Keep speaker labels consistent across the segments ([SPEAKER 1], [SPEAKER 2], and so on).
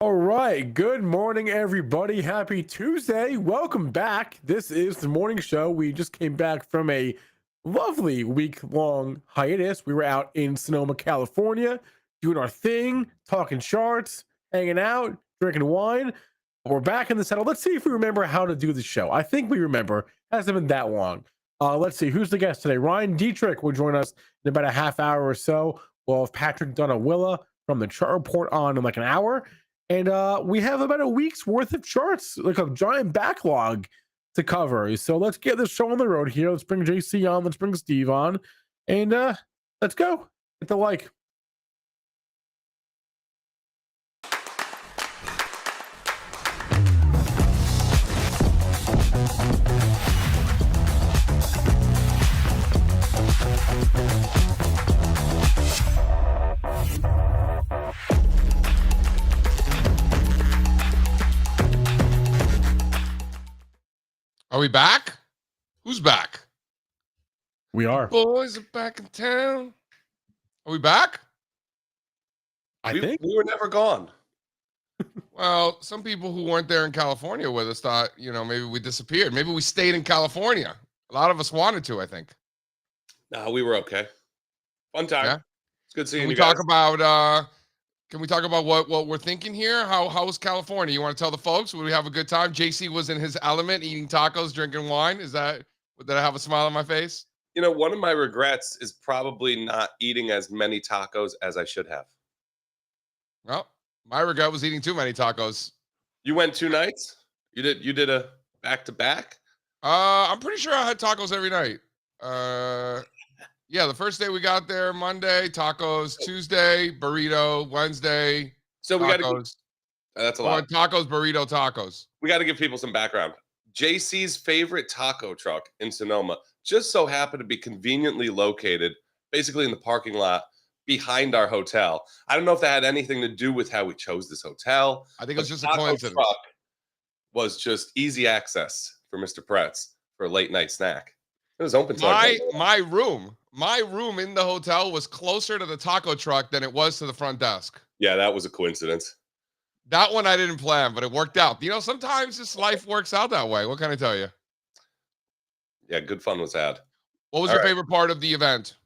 [SPEAKER 1] All right. Good morning, everybody. Happy Tuesday. Welcome back. This is the morning show. We just came back from a lovely week-long hiatus. We were out in Sonoma, California, doing our thing, talking charts, hanging out, drinking wine. We're back in the saddle. Let's see if we remember how to do the show. I think we remember. Hasn't been that long. Let's see. Who's the guest today? Ryan Detrick will join us in about a half hour or so. We'll have Patrick Donawilla from the chart report on in like an hour. And we have about a week's worth of charts, like a giant backlog to cover. So let's get this show on the road here. Let's bring JC on. Let's bring Steve on. And let's go. Hit the like.
[SPEAKER 2] Are we back? Who's back?
[SPEAKER 1] We are.
[SPEAKER 2] Boys are back in town. Are we back?
[SPEAKER 1] I think
[SPEAKER 3] we were never gone.
[SPEAKER 2] Well, some people who weren't there in California with us thought, maybe we disappeared. Maybe we stayed in California. A lot of us wanted to, I think.
[SPEAKER 3] No, we were okay. Fun time. Yeah. It's good seeing you
[SPEAKER 2] guys. Can we talk about what we're thinking here? How was California? You want to tell the folks? Would we have a good time? JC was in his element, eating tacos, drinking wine. Did I have a smile on my face?
[SPEAKER 3] One of my regrets is probably not eating as many tacos as I should have.
[SPEAKER 2] Well, my regret was eating too many tacos.
[SPEAKER 3] You went 2 nights? You did a back-to-back?
[SPEAKER 2] I'm pretty sure I had tacos every night. Yeah, the first day we got there, Monday, tacos, Tuesday, burrito, Wednesday,
[SPEAKER 3] so we got to that's a lot.
[SPEAKER 2] Tacos, burrito, tacos.
[SPEAKER 3] We got to give people some background. JC's favorite taco truck in Sonoma just so happened to be conveniently located basically in the parking lot behind our hotel. I don't know if that had anything to do with how we chose this hotel.
[SPEAKER 2] I think it was just a coincidence.
[SPEAKER 3] Truck was just easy access for Mr. Parets for a late night snack. It was open.
[SPEAKER 2] My room in the hotel was closer to the taco truck than it was to the front desk.
[SPEAKER 3] Yeah, that was a coincidence.
[SPEAKER 2] That one I didn't plan, but it worked out. Sometimes this life works out that way. What can I tell you?
[SPEAKER 3] Yeah, good fun was had.
[SPEAKER 2] What was your favorite part of the event?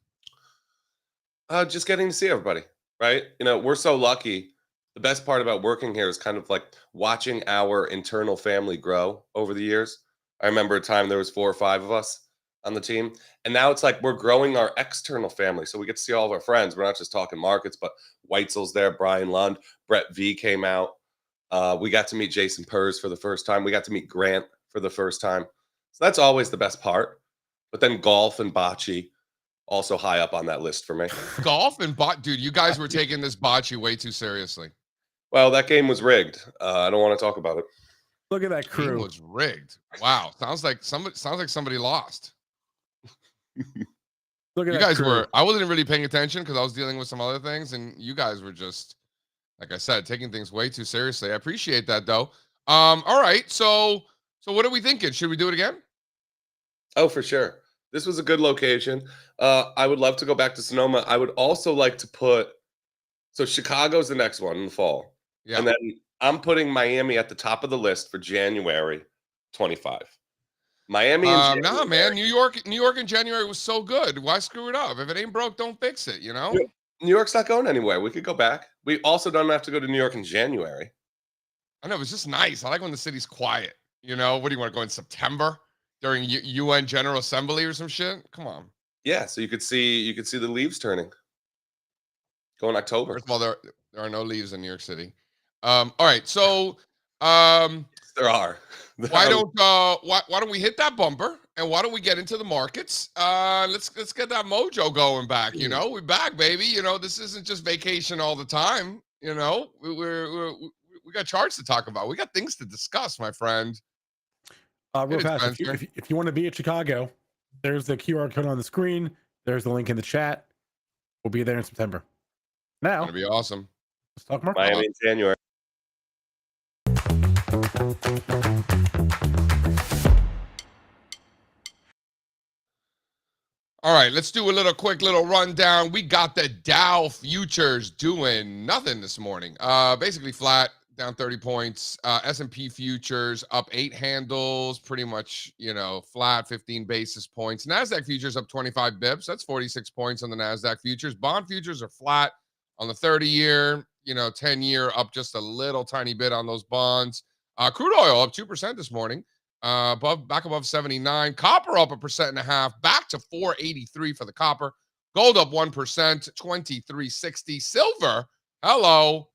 [SPEAKER 3] Just getting to see everybody, right? We're so lucky. The best part about working here is kind of like watching our internal family grow over the years. I remember a time there was 4 or 5 of us on the team. And now it's like we're growing our external family. So we get to see all of our friends. We're not just talking markets, but Weitzel's there, Brian Lund, Brett V came out. We got to meet Jason Purrs for the first time. We got to meet Grant for the first time. So that's always the best part. But then golf and bocce also high up on that list for me.
[SPEAKER 2] Golf and dude, you guys were taking this bocce way too seriously.
[SPEAKER 3] Well, that game was rigged. I don't want to talk about it.
[SPEAKER 1] Look at that crew.
[SPEAKER 2] Game was rigged. Wow. Sounds like somebody lost.
[SPEAKER 1] Look at
[SPEAKER 2] you
[SPEAKER 1] that
[SPEAKER 2] guys
[SPEAKER 1] crew.
[SPEAKER 2] I wasn't really paying attention because I was dealing with some other things, and you guys were just, like I said, taking things way too seriously. I appreciate that though. All right, so what are we thinking? Should we do it again?
[SPEAKER 3] Oh, for sure. This was a good location. I would love to go back to Sonoma. I would also like to so Chicago's the next one in the fall.
[SPEAKER 2] Yeah.
[SPEAKER 3] And then I'm putting Miami at the top of the list for January 25. Miami and
[SPEAKER 2] nah, man. New York in January was so good. Why screw it up? If it ain't broke, don't fix it,
[SPEAKER 3] New York's not going anywhere. We could go back. We also don't have to go to New York in January.
[SPEAKER 2] I know, it's just nice. I like when the city's quiet. What do you want to go in September during UN General Assembly or some shit? Come on.
[SPEAKER 3] Yeah, so you could see the leaves turning. Go in October.
[SPEAKER 2] First of all, there are no leaves in New York City. All right, so
[SPEAKER 3] there are.
[SPEAKER 2] Why don't we hit that bumper and why don't we get into the markets? Let's get that mojo going back. We're back, baby. This isn't just vacation all the time. We got charts to talk about. We got things to discuss, my friend.
[SPEAKER 1] Real fast, if you want to be at Chicago, there's the QR code on the screen. There's the link in the chat. We'll be there in September. Now,
[SPEAKER 2] it'll be awesome.
[SPEAKER 1] Let's talk market.
[SPEAKER 3] Miami in January.
[SPEAKER 2] All right, let's do a quick little rundown. We got the Dow futures doing nothing this morning. Basically flat. down 30 points. S&P futures up 8 handles, pretty much, flat 15 basis points. NASDAQ futures up 25 bips. That's 46 points on the NASDAQ futures. Bond futures are flat on the 30-year, 10-year up just a little tiny bit on those bonds. Crude oil up 2% this morning, back above 79. Copper up 1.5%, back to 483 for the copper. Gold up 1%, 2360. Silver, hello.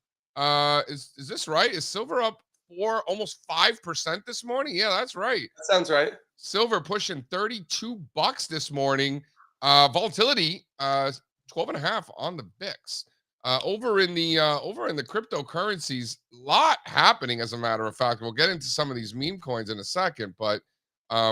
[SPEAKER 2] Is this right? Is silver up almost 5% this morning? Yeah, that's right.
[SPEAKER 3] That sounds right.
[SPEAKER 2] Silver pushing $32 this morning. Volatility 12.5 on the VIX. Over in the cryptocurrencies, lot happening. As a matter of fact, we'll get into some of these meme coins in a second, but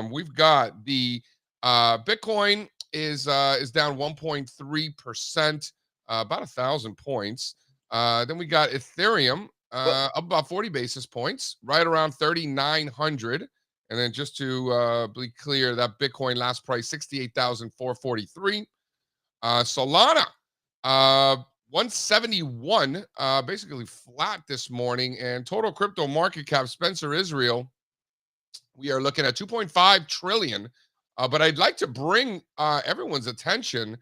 [SPEAKER 2] we've got the Bitcoin is down 1.3%, about 1,000 points. Then we got Ethereum up about 40 basis points, right around 3,900. And then just to be clear, that Bitcoin last price 68,443. Solana 171, basically flat this morning. And total crypto market cap, Spencer Israel, we are looking at 2.5 trillion. But I'd like to bring everyone's attention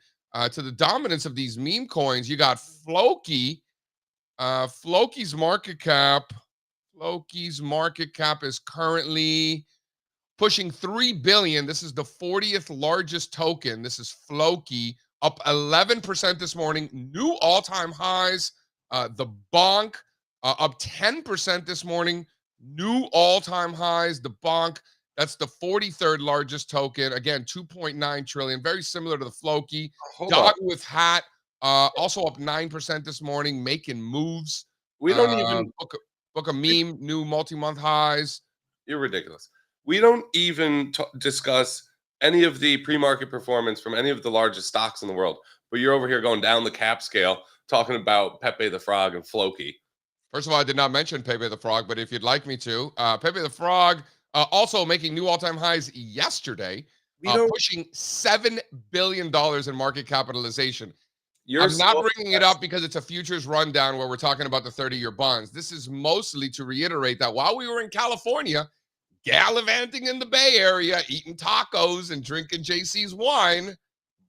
[SPEAKER 2] to the dominance of these meme coins. You got Floki. Floki's market cap is currently pushing 3 billion. This is the 40th largest token. This is Floki, up 11% this morning. New all-time highs. The Bonk up 10% this morning. New all-time highs. The Bonk, that's the 43rd largest token. Again, 2.9 trillion. Very similar to the Floki. Dog with hat. Also up 9% this morning, making moves.
[SPEAKER 3] We don't even
[SPEAKER 2] book a meme, new multi-month highs.
[SPEAKER 3] You're ridiculous. We don't even discuss any of the pre-market performance from any of the largest stocks in the world. But you're over here going down the cap scale, talking about Pepe the Frog and Floki.
[SPEAKER 2] First of all, I did not mention Pepe the Frog, but if you'd like me to, Pepe the Frog also making new all-time highs yesterday, pushing $7 billion in market capitalization. I'm not bringing it up because it's a futures rundown where we're talking about the 30-year bonds. This is mostly to reiterate that while we were in California, gallivanting in the Bay Area, eating tacos and drinking JC's wine.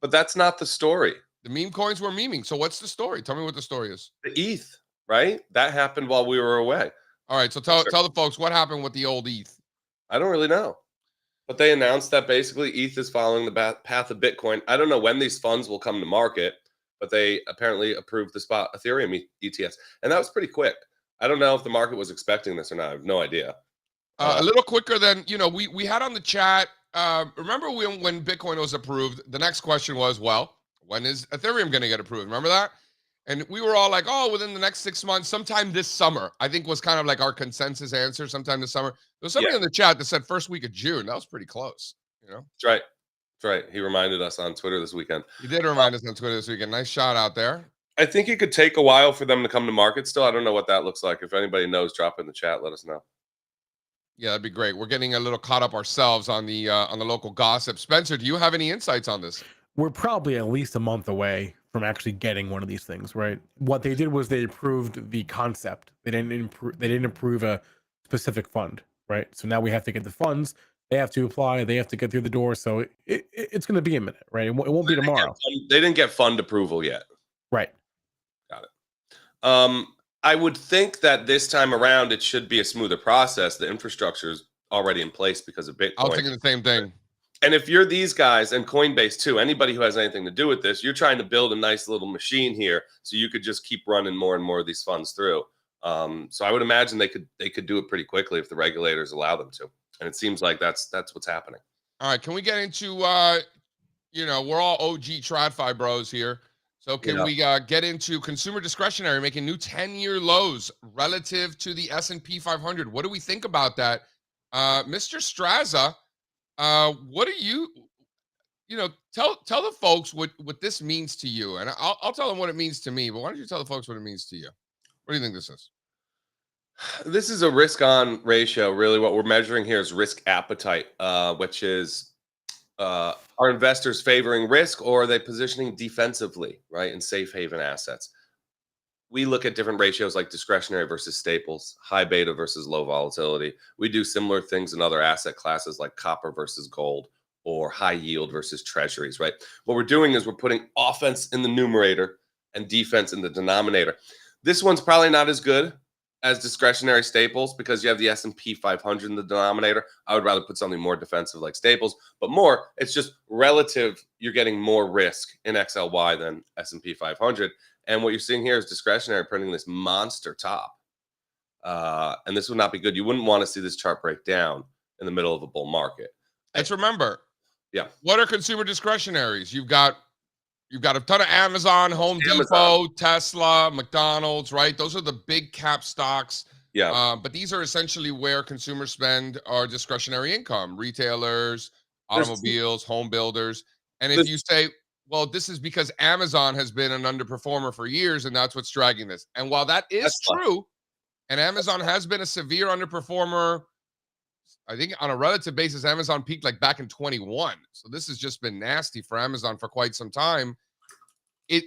[SPEAKER 3] But that's not the story.
[SPEAKER 2] The meme coins were memeing. So what's the story? Tell me what the story is.
[SPEAKER 3] The ETH, right? That happened while we were away.
[SPEAKER 2] All right. So tell the folks what happened with the old ETH.
[SPEAKER 3] I don't really know. But they announced that basically ETH is following the path of Bitcoin. I don't know when these funds will come to market, but they apparently approved the spot Ethereum ETFs. And that was pretty quick. I don't know if the market was expecting this or not. I have no idea.
[SPEAKER 2] A little quicker than, we had on the chat. Remember when Bitcoin was approved, the next question was, well, when is Ethereum going to get approved? Remember that? And we were all like, oh, within the next 6 months, sometime this summer, I think was kind of like our consensus answer, sometime this summer. There was somebody in the chat that said first week of June. That was pretty close,
[SPEAKER 3] That's right. That's right. He reminded us on Twitter this weekend.
[SPEAKER 2] He did remind us on Twitter this weekend. Nice shout out there.
[SPEAKER 3] I think it could take a while for them to come to market still. I don't know what that looks like. If anybody knows, drop in the chat. Let us know.
[SPEAKER 2] Yeah, that'd be great. We're getting a little caught up ourselves on the local gossip. Spencer, do you have any insights on this?
[SPEAKER 1] We're probably at least a month away from actually getting one of these things, right? What they did was they approved the concept. They didn't approve a specific fund, right? So now we have to get the funds. They have to apply. They have to get through the door. So it's going to be a minute, right? It won't be tomorrow.
[SPEAKER 3] They didn't get fund approval yet.
[SPEAKER 1] Right.
[SPEAKER 3] Got it. I would think that this time around it should be a smoother process. The infrastructure is already in place because of Bitcoin.
[SPEAKER 2] I was thinking the same thing.
[SPEAKER 3] And if you're these guys and Coinbase too, anybody who has anything to do with this, you're trying to build a nice little machine here so you could just keep running more and more of these funds through. So I would imagine they could do it pretty quickly if the regulators allow them to. And it seems like that's what's happening.
[SPEAKER 2] All right, can we get into we're all OG TradFi bros here. So can we get into consumer discretionary making new 10-year lows relative to the S&P 500? What do we think about that? Mr. Strazza, what do you tell the folks what this means to you? And I'll tell them what it means to me, but why don't you tell the folks what it means to you? What do you think this is?
[SPEAKER 3] This is a risk-on ratio. Really, what we're measuring here is risk appetite, which is are investors favoring risk or are they positioning defensively, right, in safe haven assets? we look at different ratios like discretionary versus staples, high beta versus low volatility. We do similar things in other asset classes like copper versus gold or high yield versus treasuries, right? What we're doing is we're putting offense in the numerator and defense in the denominator. This one's probably not as good as discretionary staples because you have the S&P 500 in the denominator. I would rather put something more defensive like staples, but more, it's just relative. You're getting more risk in XLY than S&P 500. And what you're seeing here is discretionary printing this monster top. And this would not be good. You wouldn't want to see this chart break down in the middle of a bull market.
[SPEAKER 2] Let's remember.
[SPEAKER 3] Yeah.
[SPEAKER 2] What are consumer discretionaries? You've got a ton of Amazon, Home Depot, Tesla, McDonald's, right? Those are the big cap stocks.
[SPEAKER 3] Yeah.
[SPEAKER 2] But these are essentially where consumers spend our discretionary income, retailers, automobiles, home builders. And if you say, well, this is because Amazon has been an underperformer for years, and that's what's dragging this. And while that is true, and Amazon has been a severe underperformer, I think on a relative basis, Amazon peaked like back in 21. So this has just been nasty for Amazon for quite some time.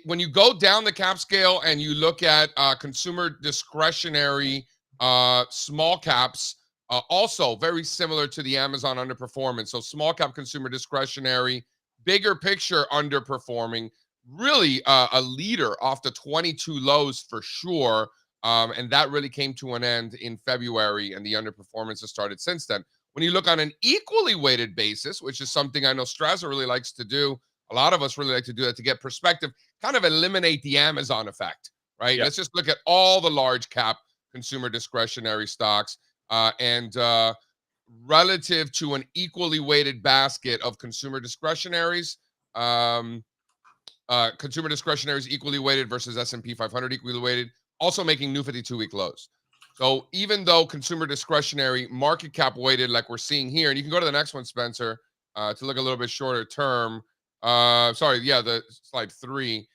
[SPEAKER 2] When you go down the cap scale and you look at consumer discretionary small caps, also very similar to the Amazon underperformance. So small cap consumer discretionary, bigger picture underperforming, really a leader off the 22 lows for sure. And that really came to an end in February, and the underperformance has started since then. When you look on an equally weighted basis, which is something I know Strazza really likes to do, a lot of us really like to do that to get perspective, kind of eliminate the Amazon effect, right?
[SPEAKER 3] Yeah.
[SPEAKER 2] Let's just look at all the large cap consumer discretionary stocks and relative to an equally weighted basket of consumer discretionaries, consumer discretionaries equally weighted versus S&P 500 equally weighted, also making new 52-week lows. So even though consumer discretionary market cap weighted like we're seeing here, and you can go to the next one, Spencer, to look a little bit shorter term. The slide 3.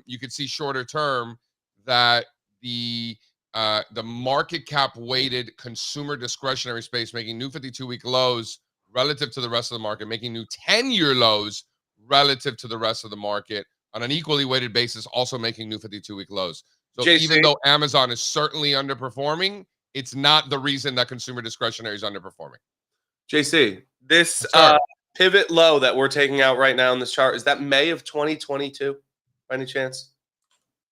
[SPEAKER 2] You could see shorter term that the market cap weighted consumer discretionary space making new 52-week lows relative to the rest of the market, making new 10-year lows relative to the rest of the market on an equally weighted basis, also making new 52-week lows. So
[SPEAKER 3] JC,
[SPEAKER 2] even though Amazon is certainly underperforming, it's not the reason that consumer discretionary is underperforming.
[SPEAKER 3] JC, this pivot low that we're taking out right now in this chart, is that May of 2022 by any chance?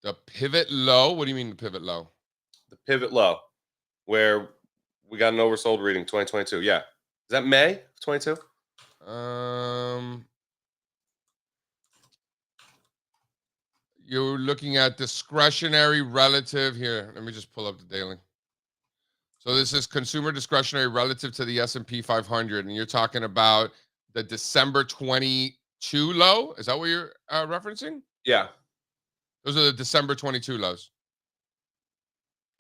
[SPEAKER 2] The pivot low? What do you mean the pivot low?
[SPEAKER 3] The pivot low where we got an oversold reading 2022. Yeah. Is that May of 22?
[SPEAKER 2] You're looking at discretionary relative here. Let me just pull up the daily. So this is consumer discretionary relative to the S&P 500, and you're talking about the December 22 low. Is that what you're referencing?
[SPEAKER 3] Yeah.
[SPEAKER 2] Those are the December 22 lows.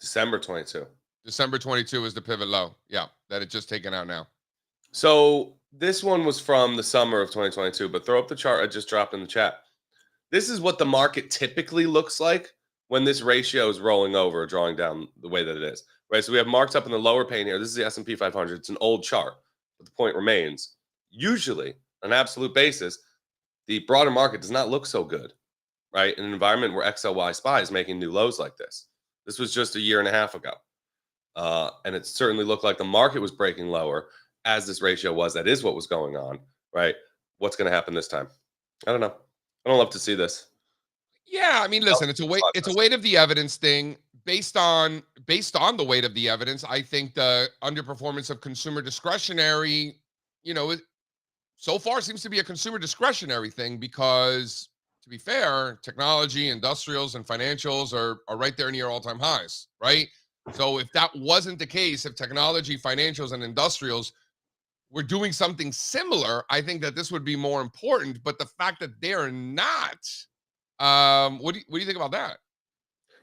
[SPEAKER 3] December 22.
[SPEAKER 2] December 22 is the pivot low. Yeah, that it's just taken out now.
[SPEAKER 3] So this one was from the summer of 2022, but throw up the chart I just dropped in the chat. This is what the market typically looks like when this ratio is rolling over or drawing down the way that it is, right? So we have marks up in the lower pane here. This is the S&P 500. It's an old chart, but the point remains. Usually, on an absolute basis, the broader market does not look so good, right? In an environment where XLY SPY is making new lows like this. This was just a year and a half ago. And it certainly looked like the market was breaking lower as this ratio was. That is what was going on, right? What's going to happen this time? I don't know. I don't love to see this.
[SPEAKER 2] Yeah, I mean, listen, it's a weight of the evidence thing. Based on the weight of the evidence, I think the underperformance of consumer discretionary, so far seems to be a consumer discretionary thing because, to be fair, technology, industrials, and financials are right there near all-time highs, right? So if that wasn't the case, if technology, financials, and industrials were doing something similar, I think that this would be more important. But the fact that they're not, what do you think about that?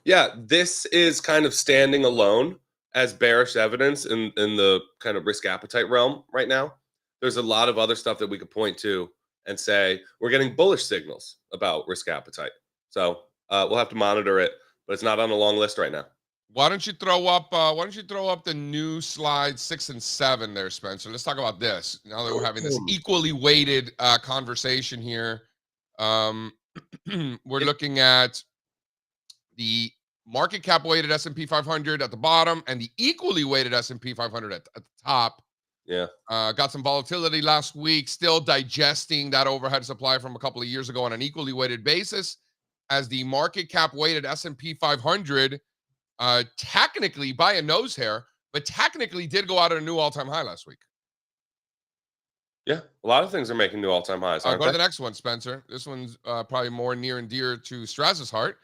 [SPEAKER 3] Yeah, this is kind of standing alone as bearish evidence in the kind of risk appetite realm right now. There's a lot of other stuff that we could point to and say we're getting bullish signals about risk appetite. So we'll have to monitor it, but it's not on a long list right now.
[SPEAKER 2] Why don't you throw up the new slides 6 and 7 there, Spencer? Let's talk about this. Now that we're having this equally weighted conversation here, we're looking at the market cap weighted S&P 500 at the bottom and the equally weighted S&P 500 at the top.
[SPEAKER 3] Yeah.
[SPEAKER 2] Got some volatility last week, still digesting that overhead supply from a couple of years ago on an equally weighted basis, as the market cap weighted S&P 500 technically by a nose hair, but technically did go out at a new all-time high last week.
[SPEAKER 3] Yeah, a lot of things are making new all-time highs.
[SPEAKER 2] Go to the next one, Spencer. This one's probably more near and dear to Strazza's heart.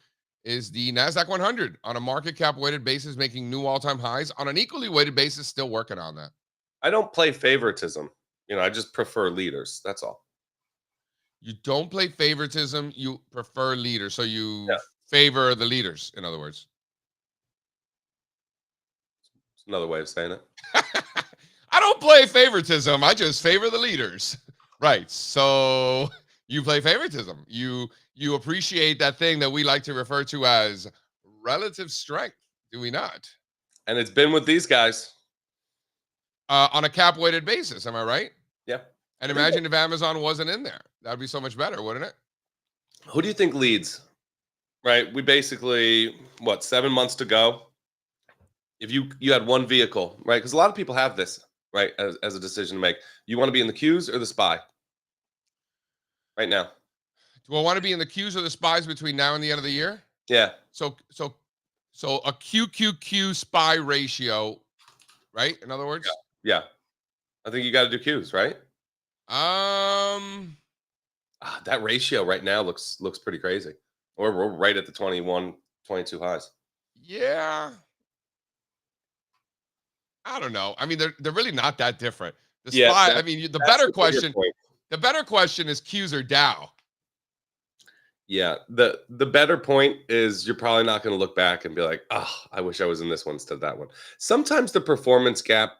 [SPEAKER 2] Is the NASDAQ 100 on a market cap weighted basis making new all-time highs, on an equally weighted basis still working on that.
[SPEAKER 3] I don't play favoritism. I just prefer leaders. That's all.
[SPEAKER 2] You don't play favoritism. You prefer leaders. So you
[SPEAKER 3] Yeah.
[SPEAKER 2] favor the leaders, in other words.
[SPEAKER 3] It's another way of saying it.
[SPEAKER 2] I don't play favoritism. I just favor the leaders. Right. So you play favoritism. You appreciate that thing that we like to refer to as relative strength, do we not?
[SPEAKER 3] And it's been with these guys.
[SPEAKER 2] On a cap weighted basis, am I right?
[SPEAKER 3] Yeah.
[SPEAKER 2] And imagine if Amazon wasn't in there. That'd be so much better, wouldn't it?
[SPEAKER 3] Who do you think leads? Right. We basically, 7 months to go. If you had one vehicle, right? Because a lot of people have this, right, as a decision to make. You want to be in the Qs or the SPY? Right now.
[SPEAKER 2] Do I want to be in the Qs or the SPYs between now and the end of the year?
[SPEAKER 3] Yeah.
[SPEAKER 2] So a QQQ SPY ratio, right? In other words?
[SPEAKER 3] Yeah. I think you got to do Qs, right? That ratio right now looks pretty crazy. Or we're right at the 21, 22 highs.
[SPEAKER 2] Yeah. I don't know. I mean, they're really not that different. The SPY, I mean, the better question is Qs or Dow.
[SPEAKER 3] Yeah. The better point is you're probably not going to look back and be like, I wish I was in this one instead of that one. Sometimes the performance gap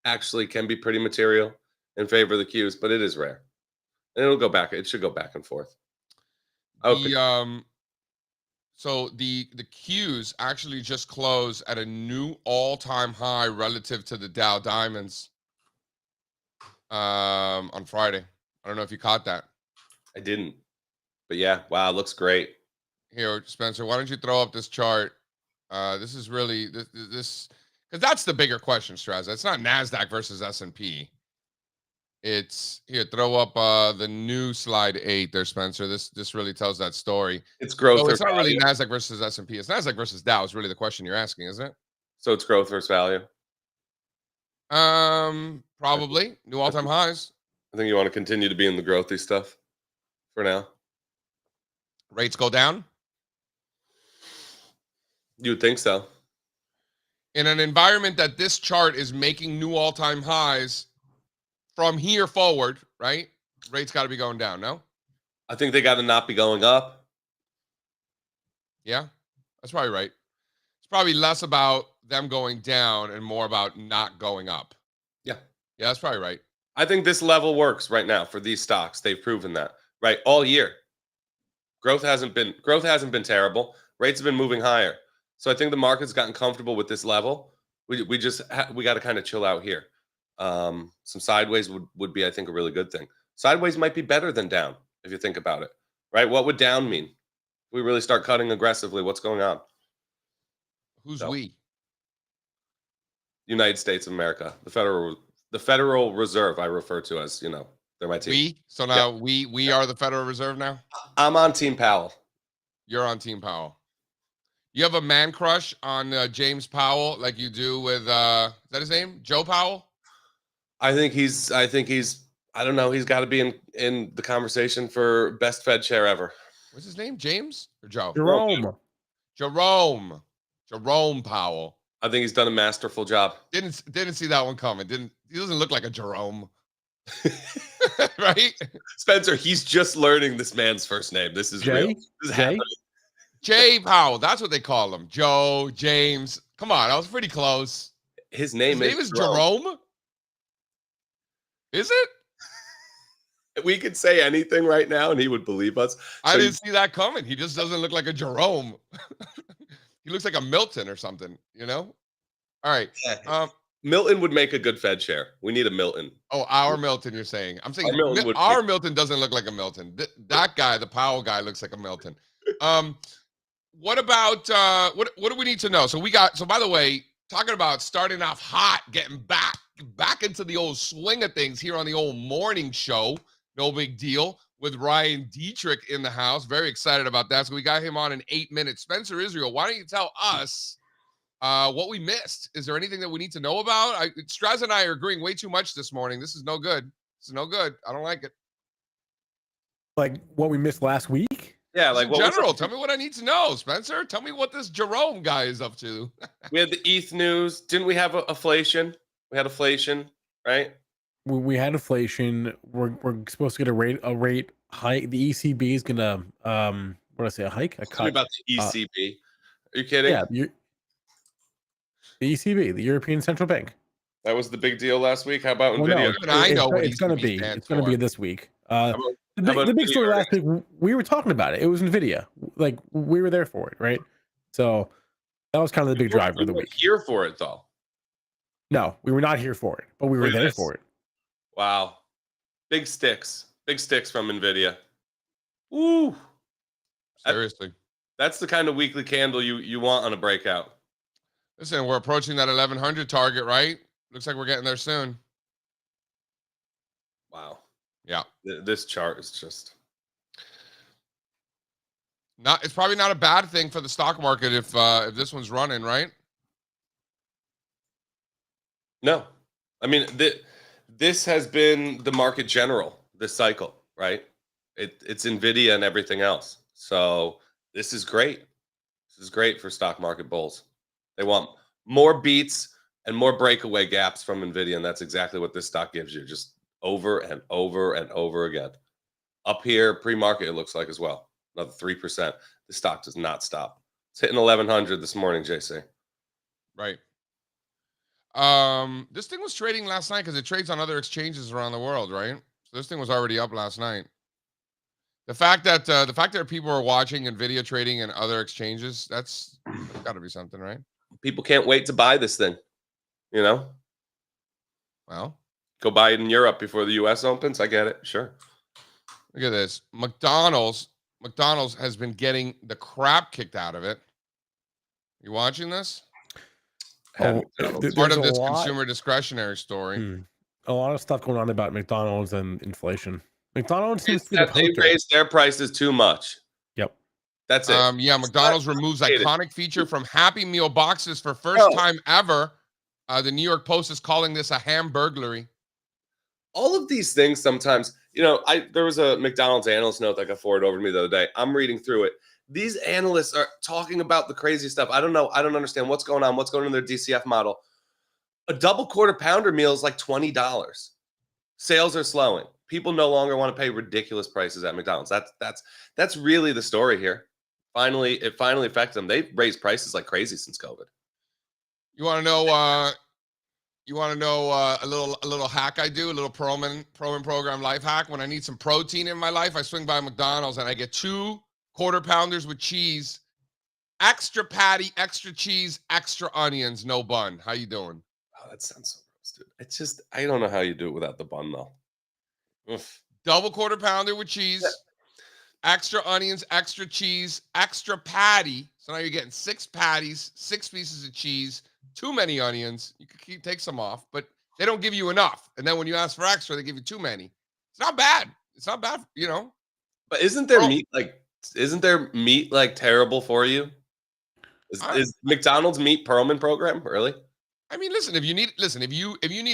[SPEAKER 3] actually can be pretty material in favor of the Qs, but it is rare. And it'll go back. It should go back and forth.
[SPEAKER 2] So the Qs actually just closed at a new all-time high relative to the Dow Diamonds on Friday. I don't know if you caught that.
[SPEAKER 3] I didn't. But yeah, wow, it looks great.
[SPEAKER 2] Here, Spencer, why don't you throw up this chart? This is really this because that's the bigger question, Strazza. It's not NASDAQ versus S&P. It's here. Throw up the new slide 8 there, Spencer. This really tells that story.
[SPEAKER 3] It's growth.
[SPEAKER 2] So it's not really NASDAQ versus S&P. It's NASDAQ versus Dow is really the question you're asking, isn't it?
[SPEAKER 3] So it's growth versus value.
[SPEAKER 2] Probably new all-time highs.
[SPEAKER 3] I think you want to continue to be in the growthy stuff for now.
[SPEAKER 2] Rates go down.
[SPEAKER 3] You would think so.
[SPEAKER 2] In an environment that this chart is making new all-time highs from here forward, right? Rates got to be going down, no?
[SPEAKER 3] I think they got to not be going up.
[SPEAKER 2] Yeah, that's probably right. It's probably less about them going down and more about not going up.
[SPEAKER 3] Yeah.
[SPEAKER 2] Yeah, that's probably right.
[SPEAKER 3] I think this level works right now for these stocks. They've proven that, right? All year. Growth hasn't been terrible. Rates have been moving higher. So I think the market's gotten comfortable with this level. We got to kind of chill out here. Some sideways would be, I think, a really good thing. Sideways might be better than down if you think about it, right? What would down mean? We really start cutting aggressively. What's going on?
[SPEAKER 2] Who's we?
[SPEAKER 3] United States of America, the Federal Reserve. I refer to as, they're my team.
[SPEAKER 2] We. So now we are the Federal Reserve now.
[SPEAKER 3] I'm on Team Powell.
[SPEAKER 2] You're on Team Powell. You have a man crush on James Powell, like you do with is that his name? Joe Powell?
[SPEAKER 3] I think he's I don't know, he's got to be in the conversation for best Fed chair ever.
[SPEAKER 2] What's his name? James or Joe? Jerome Powell.
[SPEAKER 3] I think he's done a masterful job.
[SPEAKER 2] Didn't see that one coming. He doesn't look like a Jerome. Right?
[SPEAKER 3] Spencer, he's just learning this man's first name. This is real. This is happening.
[SPEAKER 2] Jay Powell, that's what they call him. Joe, James. Come on, I was pretty close.
[SPEAKER 3] His name
[SPEAKER 2] is Jerome. Is it?
[SPEAKER 3] We could say anything right now and he would believe us.
[SPEAKER 2] I didn't see that coming. He just doesn't look like a Jerome. He looks like a Milton or something, All right.
[SPEAKER 3] Milton would make a good Fed chair. We need a Milton.
[SPEAKER 2] Oh, our Milton, you're saying. I'm saying Milton doesn't look like a Milton. That guy, the Powell guy, looks like a Milton. what about what do we need to know? So by the way, talking about starting off hot, getting back into the old swing of things here on the old morning show. No big deal with Ryan Detrick in the house. Very excited about that. So we got him on in 8 minutes. Spencer Israel, why don't you tell us what we missed? Is there anything that we need to know about? Strazza and I are agreeing way too much this morning. This is no good. This is no good. I don't like it.
[SPEAKER 1] Like what we missed last week?
[SPEAKER 3] Yeah,
[SPEAKER 2] Just
[SPEAKER 3] like
[SPEAKER 2] in
[SPEAKER 3] what was
[SPEAKER 2] general, tell me what I need to know, Spencer. Tell me what this Jerome guy is up to.
[SPEAKER 3] we had the ETH news. Didn't we have inflation? We had inflation, right?
[SPEAKER 1] We had inflation. We're supposed to get a rate hike. The ECB is gonna what did I say? A hike? A
[SPEAKER 3] Tell me
[SPEAKER 1] cut?
[SPEAKER 3] about the ECB. Are you kidding?
[SPEAKER 1] Yeah, the ECB, the European Central Bank.
[SPEAKER 3] That was the big deal last week. How about
[SPEAKER 1] Well,
[SPEAKER 3] Nvidia?
[SPEAKER 2] Even I know what
[SPEAKER 1] it's going to
[SPEAKER 2] ECB
[SPEAKER 1] be.
[SPEAKER 2] stands
[SPEAKER 1] It's going to
[SPEAKER 2] for.
[SPEAKER 1] be this week.
[SPEAKER 3] How about
[SPEAKER 1] The big
[SPEAKER 3] Nvidia
[SPEAKER 1] story last
[SPEAKER 3] earnings?
[SPEAKER 1] week, we were talking about it. It was Nvidia. Like we were there for it, right? So that was kind of the big driver of the week.
[SPEAKER 3] Here for it though.
[SPEAKER 1] No, we were not here for it, but we were
[SPEAKER 3] Look at
[SPEAKER 1] there
[SPEAKER 3] this.
[SPEAKER 1] for it.
[SPEAKER 3] Wow. Big sticks from Nvidia. Ooh.
[SPEAKER 2] Seriously.
[SPEAKER 3] That's the kind of weekly candle you want on a breakout.
[SPEAKER 2] Listen, we're approaching that 1100 target, right? Looks like we're getting there soon.
[SPEAKER 3] Wow.
[SPEAKER 2] Yeah.
[SPEAKER 3] This chart is just
[SPEAKER 2] It's probably not a bad thing for the stock market if this one's running, right?
[SPEAKER 3] no. I mean, this has been the market general this cycle, right? It's Nvidia and everything else. So this is great. This is great for stock market bulls. They want more beats and more breakaway gaps from Nvidia, and that's exactly what this stock gives you, just over and over and over again. Up here, pre-market, it looks like as well. Another 3%. The stock does not stop. It's hitting 1100 this morning, JC.
[SPEAKER 2] Right. This thing was trading last night because it trades on other exchanges around the world, right? So this thing was already up last night. The fact that people are watching Nvidia trading in other exchanges, that's got to be something, right?
[SPEAKER 3] People can't wait to buy this thing. You know,
[SPEAKER 2] Well,
[SPEAKER 3] go buy it in Europe before the US opens. I get it. Sure.
[SPEAKER 2] look at this. McDonald's has been getting the crap kicked out of it. You watching this?
[SPEAKER 1] Oh,
[SPEAKER 2] Part of this consumer discretionary story.
[SPEAKER 1] A lot of stuff going on about McDonald's and inflation. McDonald's seems to be the
[SPEAKER 3] They
[SPEAKER 1] poster.
[SPEAKER 3] raised their prices too much.
[SPEAKER 1] Yep.
[SPEAKER 3] That's it.
[SPEAKER 2] Yeah, McDonald's removes
[SPEAKER 3] complicated.
[SPEAKER 2] iconic feature from Happy Meal boxes for first time ever. The New York Post is calling this a hamburglary.
[SPEAKER 3] All of these things sometimes, there was a McDonald's analyst note that got forwarded over to me the other day. I'm reading through it. These analysts are talking about the crazy stuff. I don't know. I don't understand what's going on. What's going on in their DCF model? A double quarter pounder meal is like $20. Sales are slowing. People no longer want to pay ridiculous prices at McDonald's. That's really the story here. It finally affects them. They've raised prices like crazy since COVID.
[SPEAKER 2] You want to know? A little hack I do, a little Proman program life hack. When I need some protein in my life, I swing by McDonald's and I get 2 quarter pounders with cheese, extra patty, extra cheese, extra onions, no bun. How you doing?
[SPEAKER 3] Oh, that sounds so gross, dude. It's just I don't know how you do it without the bun though. Oof.
[SPEAKER 2] Double quarter pounder with cheese, extra onions, extra cheese, extra patty. So now you're getting 6 patties, 6 pieces of cheese, too many onions. You could take some off, but they don't give you enough. And then when you ask for extra, they give you too many. It's not bad. It's not bad,
[SPEAKER 3] But isn't there meat like terrible for you? Is McDonald's meat Perlman program really?
[SPEAKER 2] I mean, if you need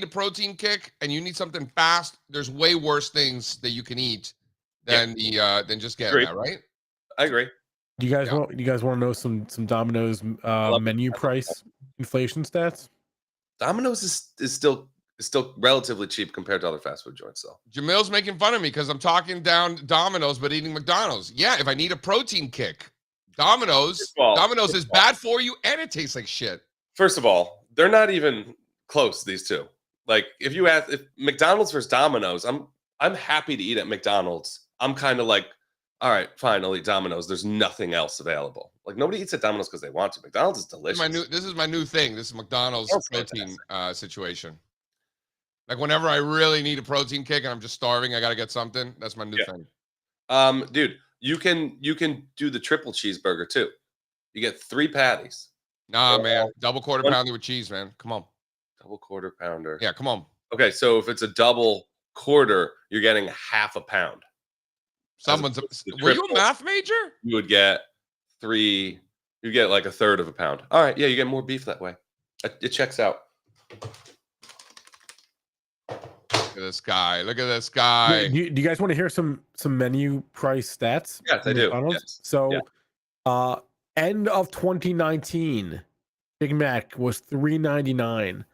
[SPEAKER 2] a protein kick and you need something fast, there's way worse things that you can eat than just getting that, right?
[SPEAKER 3] I agree.
[SPEAKER 1] Do you guys want to know some Domino's menu price inflation stats?
[SPEAKER 3] Domino's is still relatively cheap compared to other fast food joints, though.
[SPEAKER 2] Jamil's making fun of me because I'm talking down Domino's but eating McDonald's. Yeah, if I need a protein kick, Domino's is bad for you and it tastes like shit.
[SPEAKER 3] First of all, they're not even close, these two. Like if McDonald's versus Domino's, I'm happy to eat at McDonald's. I'm kind of like, all right, fine, I'll eat Domino's. There's nothing else available. Like nobody eats at Domino's because they want to. McDonald's is delicious.
[SPEAKER 2] This is my new thing. This is McDonald's protein situation. Like whenever I really need a protein kick and I'm just starving, I got to get something. That's my new thing.
[SPEAKER 3] Dude, you can do the triple cheeseburger too. You get 3 patties.
[SPEAKER 2] Nah, man. Double quarter
[SPEAKER 3] one-
[SPEAKER 2] pounder with cheese, man. Come on.
[SPEAKER 3] Double quarter pounder.
[SPEAKER 2] Yeah, come on.
[SPEAKER 3] Okay, so if it's a double quarter, you're getting half a pound.
[SPEAKER 2] Someone's.
[SPEAKER 3] opposed to the
[SPEAKER 2] Were you a
[SPEAKER 3] triple.
[SPEAKER 2] math major?
[SPEAKER 3] You would get 3. You get like a third of a pound. All right, yeah, you get more beef that way. It checks out.
[SPEAKER 2] Look at this guy. Look at this guy.
[SPEAKER 1] Do you guys want to hear some menu price stats?
[SPEAKER 3] Yes, I
[SPEAKER 1] from
[SPEAKER 3] do.
[SPEAKER 1] McDonald's?
[SPEAKER 3] Yes.
[SPEAKER 1] So,
[SPEAKER 3] Yeah.
[SPEAKER 1] end of 2019, Big Mac was $3.99.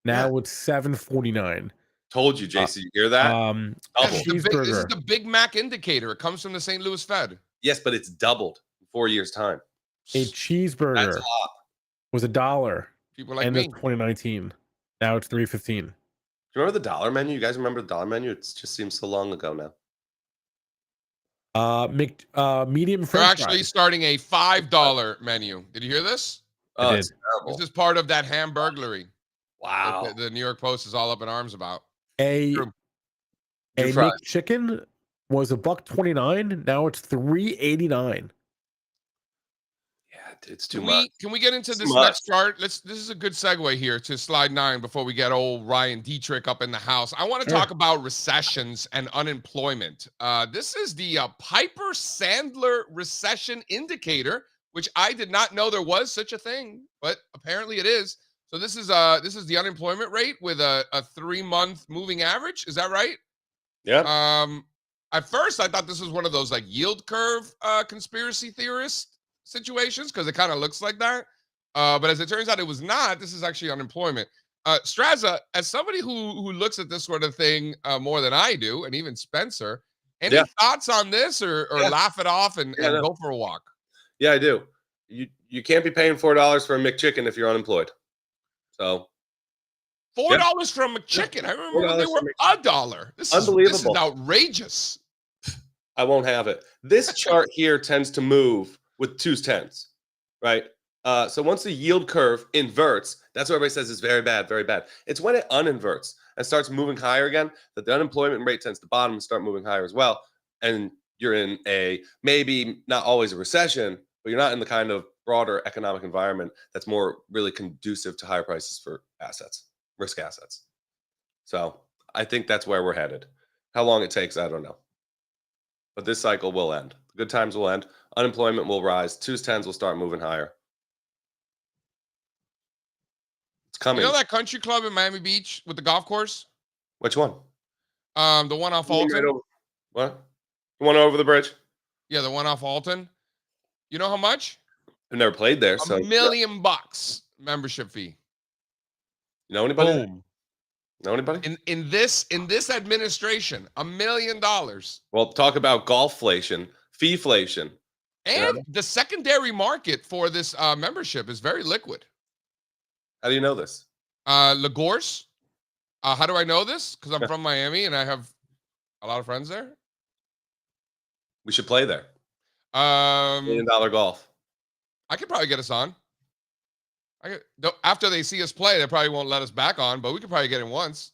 [SPEAKER 1] Now it's $7.49.
[SPEAKER 3] Told you, JC. You hear that?
[SPEAKER 2] This
[SPEAKER 3] Double.
[SPEAKER 2] is the
[SPEAKER 1] Cheeseburger.
[SPEAKER 2] Big Mac indicator. It comes from the St. Louis Fed.
[SPEAKER 3] Yes, but it's doubled in 4 years' time.
[SPEAKER 1] A
[SPEAKER 3] That's
[SPEAKER 1] cheeseburger
[SPEAKER 3] a lot.
[SPEAKER 1] was $1.
[SPEAKER 2] People like
[SPEAKER 1] End
[SPEAKER 2] me.
[SPEAKER 1] of 2019. Now it's $3.15.
[SPEAKER 3] Do you remember the dollar menu? You guys remember the dollar menu? It just seems so long ago now.
[SPEAKER 1] Medium
[SPEAKER 2] They're
[SPEAKER 1] French
[SPEAKER 2] actually
[SPEAKER 1] fries.
[SPEAKER 2] starting a $5 menu. Did you hear this?
[SPEAKER 3] Oh,
[SPEAKER 1] did.
[SPEAKER 3] it's terrible.
[SPEAKER 2] This is part of that Hamburglary
[SPEAKER 3] Wow.
[SPEAKER 2] that the New York Post is all up in arms about.
[SPEAKER 1] A
[SPEAKER 2] True.
[SPEAKER 3] Fries.
[SPEAKER 1] McChicken was $1.29. Now it's $3.89.
[SPEAKER 3] Yeah, it's too much.
[SPEAKER 2] Can we get into
[SPEAKER 3] It's
[SPEAKER 2] this
[SPEAKER 3] too much.
[SPEAKER 2] next chart? This is a good segue here to slide 9 before we get old Ryan Detrick up in the house. I want to
[SPEAKER 1] Sure.
[SPEAKER 2] talk about recessions and unemployment. This is the Piper Sandler recession indicator, which I did not know there was such a thing, but apparently it is. So this is the unemployment rate with a 3-month moving average. Is that right?
[SPEAKER 3] Yeah.
[SPEAKER 2] At first I thought this was one of those like yield curve conspiracy theorist situations because it kind of looks like that. But as it turns out, it was not. This is actually unemployment. Strazza, as somebody who looks at this sort of thing more than I do, and even Spencer, any thoughts on this or laugh it off and go for a walk?
[SPEAKER 3] Yeah, I do. You can't be paying $4 for a McChicken if you're unemployed. So
[SPEAKER 2] $4 from a McChicken. I remember when they were $1. This is
[SPEAKER 3] Unbelievable.
[SPEAKER 2] outrageous.
[SPEAKER 3] I won't have it. This chart here tends to move with 2s10s, right? So once the yield curve inverts, that's what everybody says is very bad, very bad. It's when it uninverts and starts moving higher again that the unemployment rate tends to bottom and start moving higher as well. And you're in a maybe not always a recession, but you're not in the kind of broader economic environment that's more really conducive to higher prices for assets, risk assets. So I think that's where we're headed. How long it takes, I don't know. But this cycle will end. The good times will end. Unemployment will rise. 2s10s will start moving higher. It's coming.
[SPEAKER 2] You know that country club in Miami Beach with the golf course?
[SPEAKER 3] Which one?
[SPEAKER 2] The one off Alton.
[SPEAKER 3] Right what? The one over the bridge?
[SPEAKER 2] Yeah, the one off Alton. You know how much?
[SPEAKER 3] I've never played there.
[SPEAKER 2] $1 million membership fee.
[SPEAKER 3] You know anybody?
[SPEAKER 2] Boom.
[SPEAKER 3] Know anybody?
[SPEAKER 2] In this administration, $1 million.
[SPEAKER 3] Well, talk about golfflation, feeflation.
[SPEAKER 2] And the secondary market for this membership is very liquid.
[SPEAKER 3] How do you know this?
[SPEAKER 2] Lagorce. How do I know this? Because I'm from Miami and I have a lot of friends there.
[SPEAKER 3] We should play there. $1 million golf.
[SPEAKER 2] I could probably get us on. After they see us play, they probably won't let us back on, but we could probably get in once.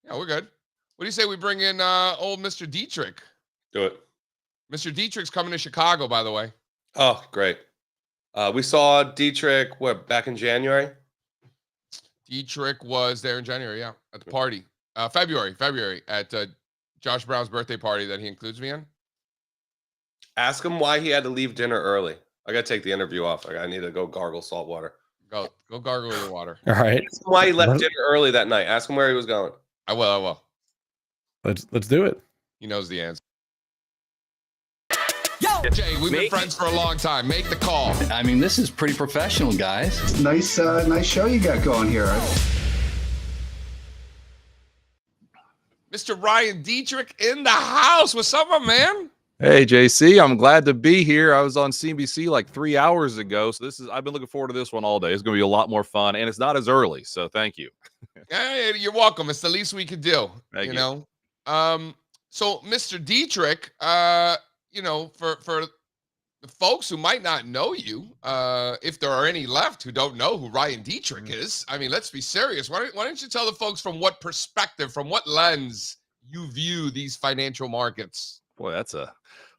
[SPEAKER 2] Yeah, we're good. What do you say we bring in old Mr. Detrick?
[SPEAKER 3] Do it.
[SPEAKER 2] Mr. Detrick's coming to Chicago, by the way.
[SPEAKER 3] Oh, great. We saw Detrick, back in January?
[SPEAKER 2] Detrick was there in January, yeah, at the party. February, at Josh Brown's birthday party that he includes me in.
[SPEAKER 3] Ask him why he had to leave dinner early. I got to take the interview off. I need to go gargle salt water.
[SPEAKER 2] Go gargle your water.
[SPEAKER 1] All right.
[SPEAKER 3] Ask him why he left dinner early that night. Ask him where he was going.
[SPEAKER 2] I will.
[SPEAKER 1] Let's do it.
[SPEAKER 2] He knows the answer. Yo, Jay, we've been friends for a long time. Make the call.
[SPEAKER 4] I mean, this is pretty professional, guys.
[SPEAKER 5] Nice show you got going here.
[SPEAKER 2] Mr. Ryan Detrick in the house. What's up, my man?
[SPEAKER 6] Hey, JC, I'm glad to be here. I was on CNBC like 3 hours ago. So I've been looking forward to this one all day. It's going to be a lot more fun and it's not as early. So thank you.
[SPEAKER 2] Hey, you're welcome. It's the least we could do,
[SPEAKER 6] Thank you.
[SPEAKER 2] know? So Mr. Detrick, for the folks who might not know you, if there are any left who don't know who Ryan Detrick is, I mean, let's be serious. Why don't you tell the folks from what perspective, from what lens you view these financial markets?
[SPEAKER 6] Boy, that's a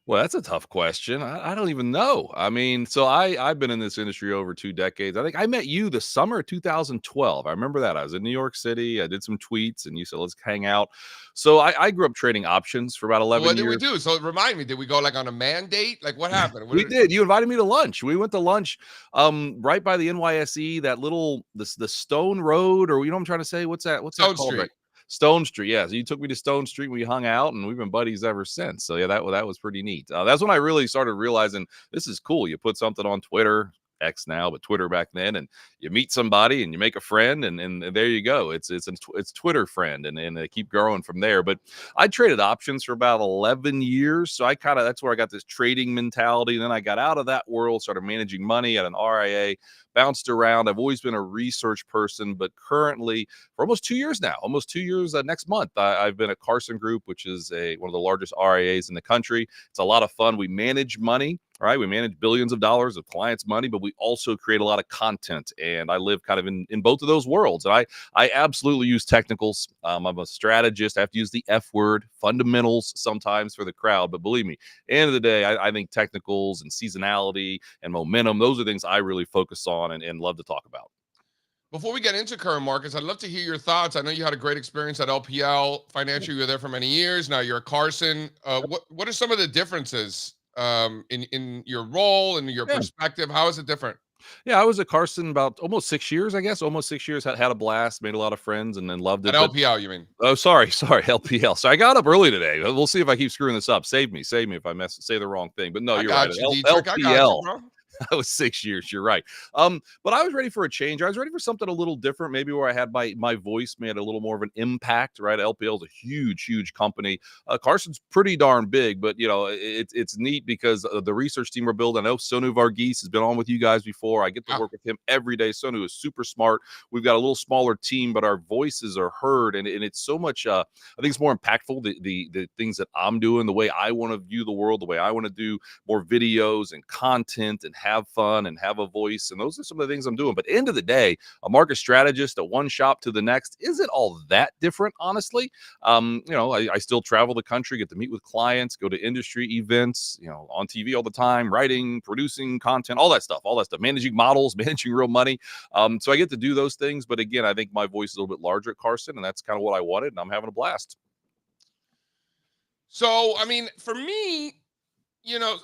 [SPEAKER 6] Well, that's a tough question. I don't even know. I mean, so I've been in this industry over 2 decades. I think I met you the summer of 2012. I remember that. I was in New York City. I did some tweets, and you said, "Let's hang out." So I grew up trading options for about 11
[SPEAKER 2] What did we
[SPEAKER 6] years.
[SPEAKER 2] do? So remind me, did we go like on a mandate? Like what happened?
[SPEAKER 6] We did. You invited me to lunch. We went to lunch right by the NYSE, that little the Stone Road, or you know what I'm trying to say? What's that? What's that
[SPEAKER 2] Stone
[SPEAKER 6] called?
[SPEAKER 2] Street.
[SPEAKER 6] Stone Street, yeah. So you took me to Stone Street, we hung out, and we've been buddies ever since. So yeah, that was pretty neat. That's when I really started realizing this is cool. You put something on Twitter, X now, but Twitter back then, and you meet somebody and you make a friend, and there you go. It's Twitter friend, and they keep growing from there. But I traded options for about 11 years, so I kind of that's where I got this trading mentality. And then I got out of that world, started managing money at an RIA. Bounced around. I've always been a research person, but currently for almost 2 years now, almost 2 years next month, I've been at Carson Group, which is one of the largest RIAs in the country. It's a lot of fun. We manage money, right? We manage billions of dollars of clients' money, but we also create a lot of content. And I live kind of in both of those worlds. And I absolutely use technicals. I'm a strategist. I have to use the F word, fundamentals sometimes for the crowd. But believe me, end of the day, I think technicals and seasonality and momentum, those are things I really focus on and love to talk about.
[SPEAKER 2] Before we get into current markets, I'd love to hear your thoughts. I know you had a great experience at LPL Financial. You were there for many years. Now you're at Carson. What are some of the differences in your role and your
[SPEAKER 6] Yeah.
[SPEAKER 2] perspective? How is it different?
[SPEAKER 6] Yeah, I was at Carson about almost 6 years, I guess. Almost 6 years. Had a blast, made a lot of friends, and then loved
[SPEAKER 2] At
[SPEAKER 6] it. But
[SPEAKER 2] LPL, you mean?
[SPEAKER 6] oh, sorry, LPL. So I got up early today. We'll see if I keep screwing this up. Save me if I say the wrong thing. But no,
[SPEAKER 2] I
[SPEAKER 6] you're right.
[SPEAKER 2] got
[SPEAKER 6] At
[SPEAKER 2] you, Detrick. I got you,
[SPEAKER 6] LPL.
[SPEAKER 2] bro.
[SPEAKER 6] That was 6 years. You're right. But I was ready for a change. I was ready for something a little different, maybe where I had my voice made a little more of an impact, right? LPL is a huge company. Carson's pretty darn big, but you know, it's neat because the research team we're building. I know Sonu Varghese has been on with you guys before. I get to work with him every day. Sonu is super smart. We've got a little smaller team, but our voices are heard, and it's so much. I think it's more impactful. The things that I'm doing, the way I want to view the world, the way I want to do more videos and content and have fun and have a voice. And those are some of the things I'm doing. But end of the day, a market strategist at one shop to the next isn't all that different, honestly. You know, I still travel the country, get to meet with clients, go to industry events, you know, on TV all the time, writing, producing content, all that stuff, managing models, managing real money. So I get to do those things. But again, I think my voice is a little bit larger at Carson, and that's kind of what I wanted, and I'm having a blast.
[SPEAKER 2] So, I mean, for me, you know,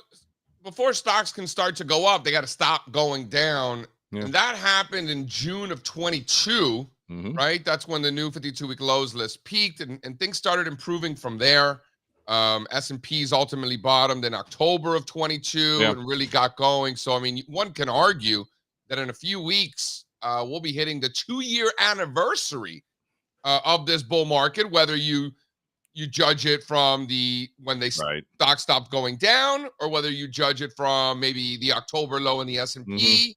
[SPEAKER 2] before stocks can start to go up, they got to stop going down.
[SPEAKER 6] Yeah.
[SPEAKER 2] And that happened in June of 22, right? That's when the new 52-week lows list peaked, and things started improving from there. S&Ps ultimately bottomed in October of 22 and really got going. So, I mean, one can argue that in a few weeks, we'll be hitting the 2-year anniversary of this bull market, whether you judge it from when stock stopped going down, or whether you judge it from maybe the October low in the S&P.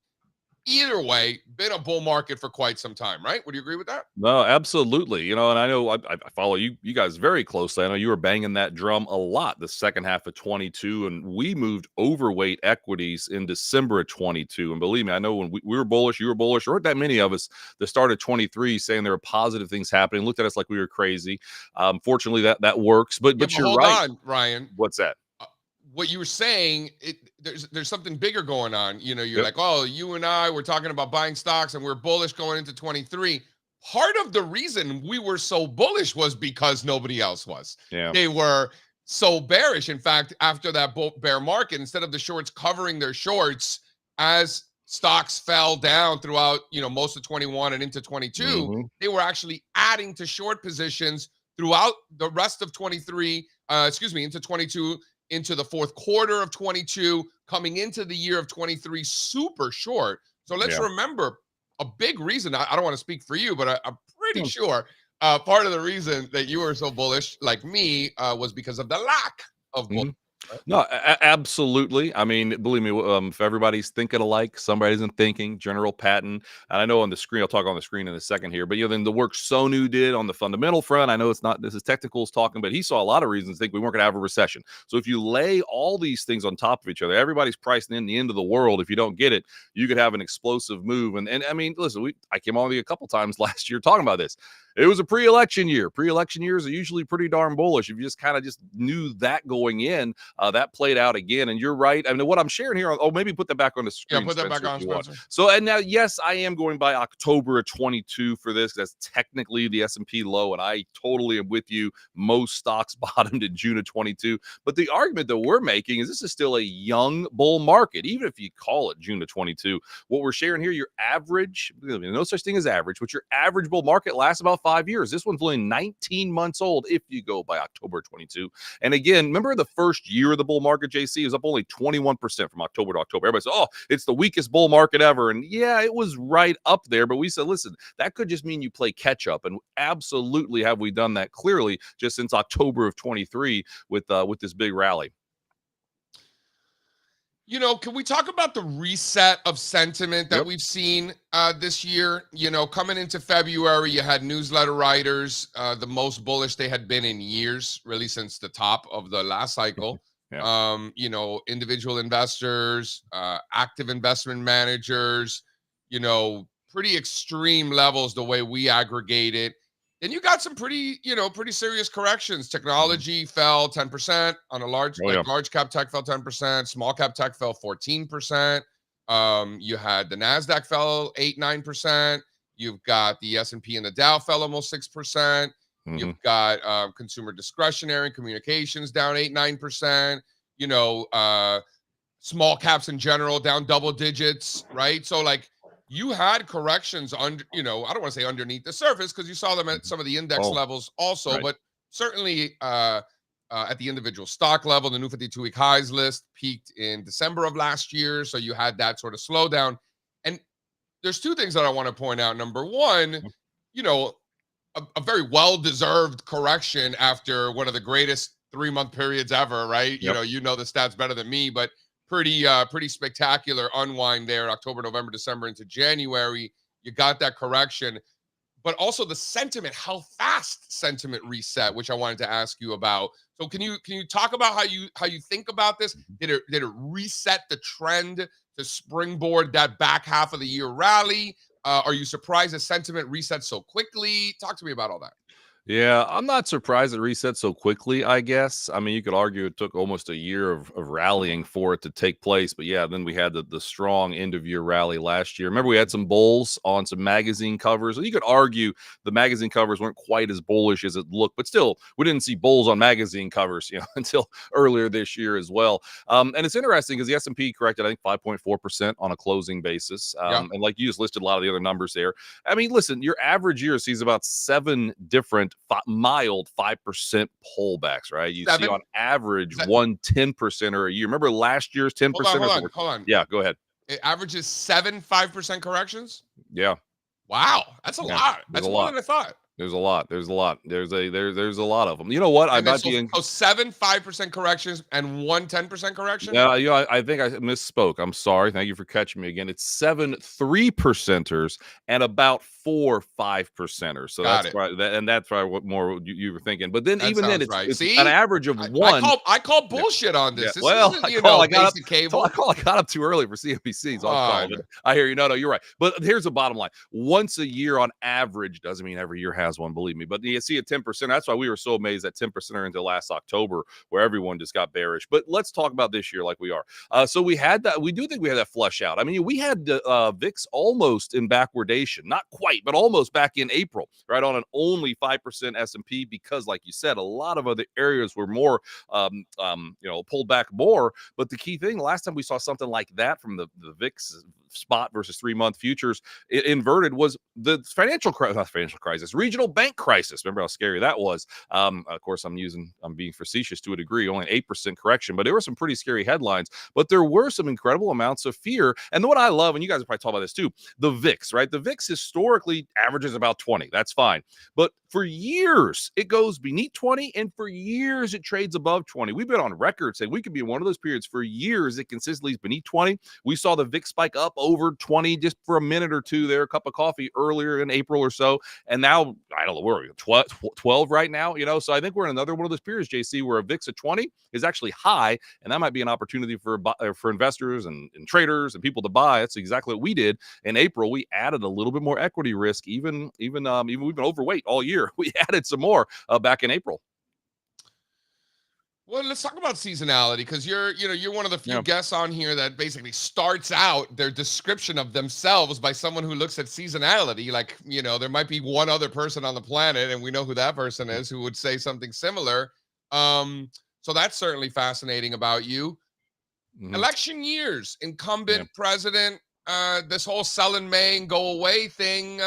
[SPEAKER 2] Either way, been a bull market for quite some time, right? Would you agree with that?
[SPEAKER 6] No, absolutely. You know, and I know I follow you guys very closely. I know you were banging that drum a lot the second half of 22, and we moved overweight equities in December of 22. And believe me, I know when we were bullish, you were bullish. There weren't that many of us that started 23 saying there were positive things happening, looked at us like we were crazy. Fortunately, that works. But you're
[SPEAKER 2] hold
[SPEAKER 6] right.
[SPEAKER 2] on, Ryan.
[SPEAKER 6] What's that?
[SPEAKER 2] What you were saying, there's something bigger going on. You know, you're like, oh, you and I were talking about buying stocks and we're bullish going into 23. Part of the reason we were so bullish was because nobody else was.
[SPEAKER 6] Yeah.
[SPEAKER 2] They were so bearish. In fact, after that bear market, instead of the shorts covering their shorts as stocks fell down throughout, you know, most of 21 and into 22, they were actually adding to short positions throughout the rest of 23, into 22, into the fourth quarter of 22, coming into the year of 23, super short. So let's remember a big reason. I don't want to speak for you, but I'm pretty sure part of the reason that you were so bullish, like me, was because of the lack of bullish. Right?
[SPEAKER 6] No, absolutely. I mean, believe me, if everybody's thinking alike, somebody isn't thinking. General Patton, and I know on the screen, I'll talk on the screen in a second here, but you know, then the work Sonu did on the fundamental front, I know it's not, this is technicals talking, but he saw a lot of reasons to think we weren't going to have a recession. So if you lay all these things on top of each other, everybody's pricing in the end of the world. If you don't get it, you could have an explosive move. And I mean, listen, I came on with you a couple times last year talking about this. it was a pre-election year. Pre-election years are usually pretty darn bullish. If you just kind of just knew that going in, that played out again. And you're right. I mean, what I'm sharing here, maybe put that back on the screen.
[SPEAKER 2] Yeah, put that
[SPEAKER 6] Spencer,
[SPEAKER 2] back on, Spencer.
[SPEAKER 6] So, and now, yes, I am going by October of 22 for this. That's technically the S&P low, and I totally am with you. Most stocks bottomed in June of 22. But the argument that we're making is this is still a young bull market, even if you call it June of 22. What we're sharing here, your average, no such thing as average, but your average bull market lasts about 5 years. This one's only 19 months old if you go by October 22. And again, remember the first year of the bull market, JC, is up only 21% from October to October. Everybody said, oh, it's the weakest bull market ever. And yeah, it was right up there. But we said, listen, that could just mean you play catch up. And absolutely have we done that clearly just since October of 23 with this big rally.
[SPEAKER 2] You know, can we talk about the reset of sentiment that we've seen this year? You know, coming into February, you had newsletter writers, the most bullish they had been in years, really since the top of the last cycle. You know, individual investors, active investment managers, you know, pretty extreme levels the way we aggregate it. Then you got some pretty serious corrections. Technology fell 10% on a large cap tech fell 10%, small cap tech fell 14%. You had the NASDAQ fell 8-9%. You've got the S&P and the Dow fell almost 6%. You've got consumer discretionary communications down 8-9%. You know, small caps in general down double digits, right? So like, you had corrections under, you know, I don't want to say underneath the surface because you saw them at some of the index levels also, but certainly at the individual stock level, the new 52-week highs list peaked in December of last year. So you had that sort of slowdown. And there's two things that I want to point out. Number one, you know, a very well-deserved correction after one of the greatest 3-month periods ever, right? You know the stats better than me, but pretty spectacular unwind there, October, November, December into January. You got that correction, but also the sentiment, how fast sentiment reset, which I wanted to ask you about. So can you talk about how you think about this? Did it reset the trend to springboard that back half of the year rally? Are you surprised the sentiment reset so quickly? Talk to me about all that.
[SPEAKER 6] Yeah, I'm not surprised it reset so quickly, I guess. I mean, you could argue it took almost a year of rallying for it to take place. But yeah, then we had the strong end-of-year rally last year. Remember, we had some bulls on some magazine covers. And you could argue the magazine covers weren't quite as bullish as it looked. But still, we didn't see bulls on magazine covers, you know, until earlier this year as well. And it's interesting because the S&P corrected, I think, 5.4% on a closing basis. And like you just listed a lot of the other numbers there. I mean, listen, your average year sees about 7 different mild 5% pullbacks, right? You see on average 10% or a year. Remember last year's 10%?
[SPEAKER 2] Hold on.
[SPEAKER 6] Yeah, go ahead.
[SPEAKER 2] It averages 7 5% corrections.
[SPEAKER 6] Yeah.
[SPEAKER 2] Wow, that's a lot. That's more than I thought.
[SPEAKER 6] There's a lot. There's a lot of them. You know what? I might be
[SPEAKER 2] 7 5% corrections and 1 10% correction.
[SPEAKER 6] Yeah, you know, I think I misspoke. I'm sorry. Thank you for catching me again. It's 7 3%ers and about 4 5%ers. So that's right. And that's probably what more you were thinking. But then
[SPEAKER 2] that
[SPEAKER 6] even then,
[SPEAKER 2] it's
[SPEAKER 6] See? An average of 1.
[SPEAKER 2] I call bullshit on this. This
[SPEAKER 6] well,
[SPEAKER 2] isn't, I
[SPEAKER 6] got up too early for CNBC. So I hear you. No, you're right. But here's the bottom line: once a year on average doesn't mean every year has one, believe me. But you see a 10%. That's why we were so amazed that 10% are into last October, where everyone just got bearish. But let's talk about this year like we are. So we had that. We do think we had that flush out. I mean, we had VIX almost in backwardation, not quite, but almost back in April, right on an only 5% S&P because, like you said, a lot of other areas were more, pulled back more. But the key thing, last time we saw something like that from the VIX spot versus 3-month futures inverted was the financial crisis, regional bank crisis. Remember how scary that was? Of course, I'm being facetious to a degree, only an 8% correction, but there were some pretty scary headlines. But there were some incredible amounts of fear. And what I love, and you guys will probably talk about this too, the VIX, right? The VIX historically averages about 20. That's fine. But for years, it goes beneath 20, and for years, it trades above 20. We've been on record saying we could be in one of those periods for years. It consistently is beneath 20. We saw the VIX spike up over 20 just for a minute or two there, a cup of coffee earlier in April or so. And now, I don't know, where are we? 12 right now, you know? So I think we're in another one of those periods, JC, where a VIX of 20 is actually high, and that might be an opportunity for investors and traders and people to buy. That's exactly what we did in April. We added a little bit more equity pretty risk. Even we've been overweight all year. We added some more back in April.
[SPEAKER 2] Well, let's talk about seasonality, because you're one of the few
[SPEAKER 6] Yeah.
[SPEAKER 2] guests on here that basically starts out their description of themselves by someone who looks at seasonality. Like, there might be one other person on the planet, and we know who that person is, who would say something similar. So that's certainly fascinating about you.
[SPEAKER 6] Mhm.
[SPEAKER 2] Election years,
[SPEAKER 6] Yeah.
[SPEAKER 2] incumbent president, this whole sell in May and go away thing,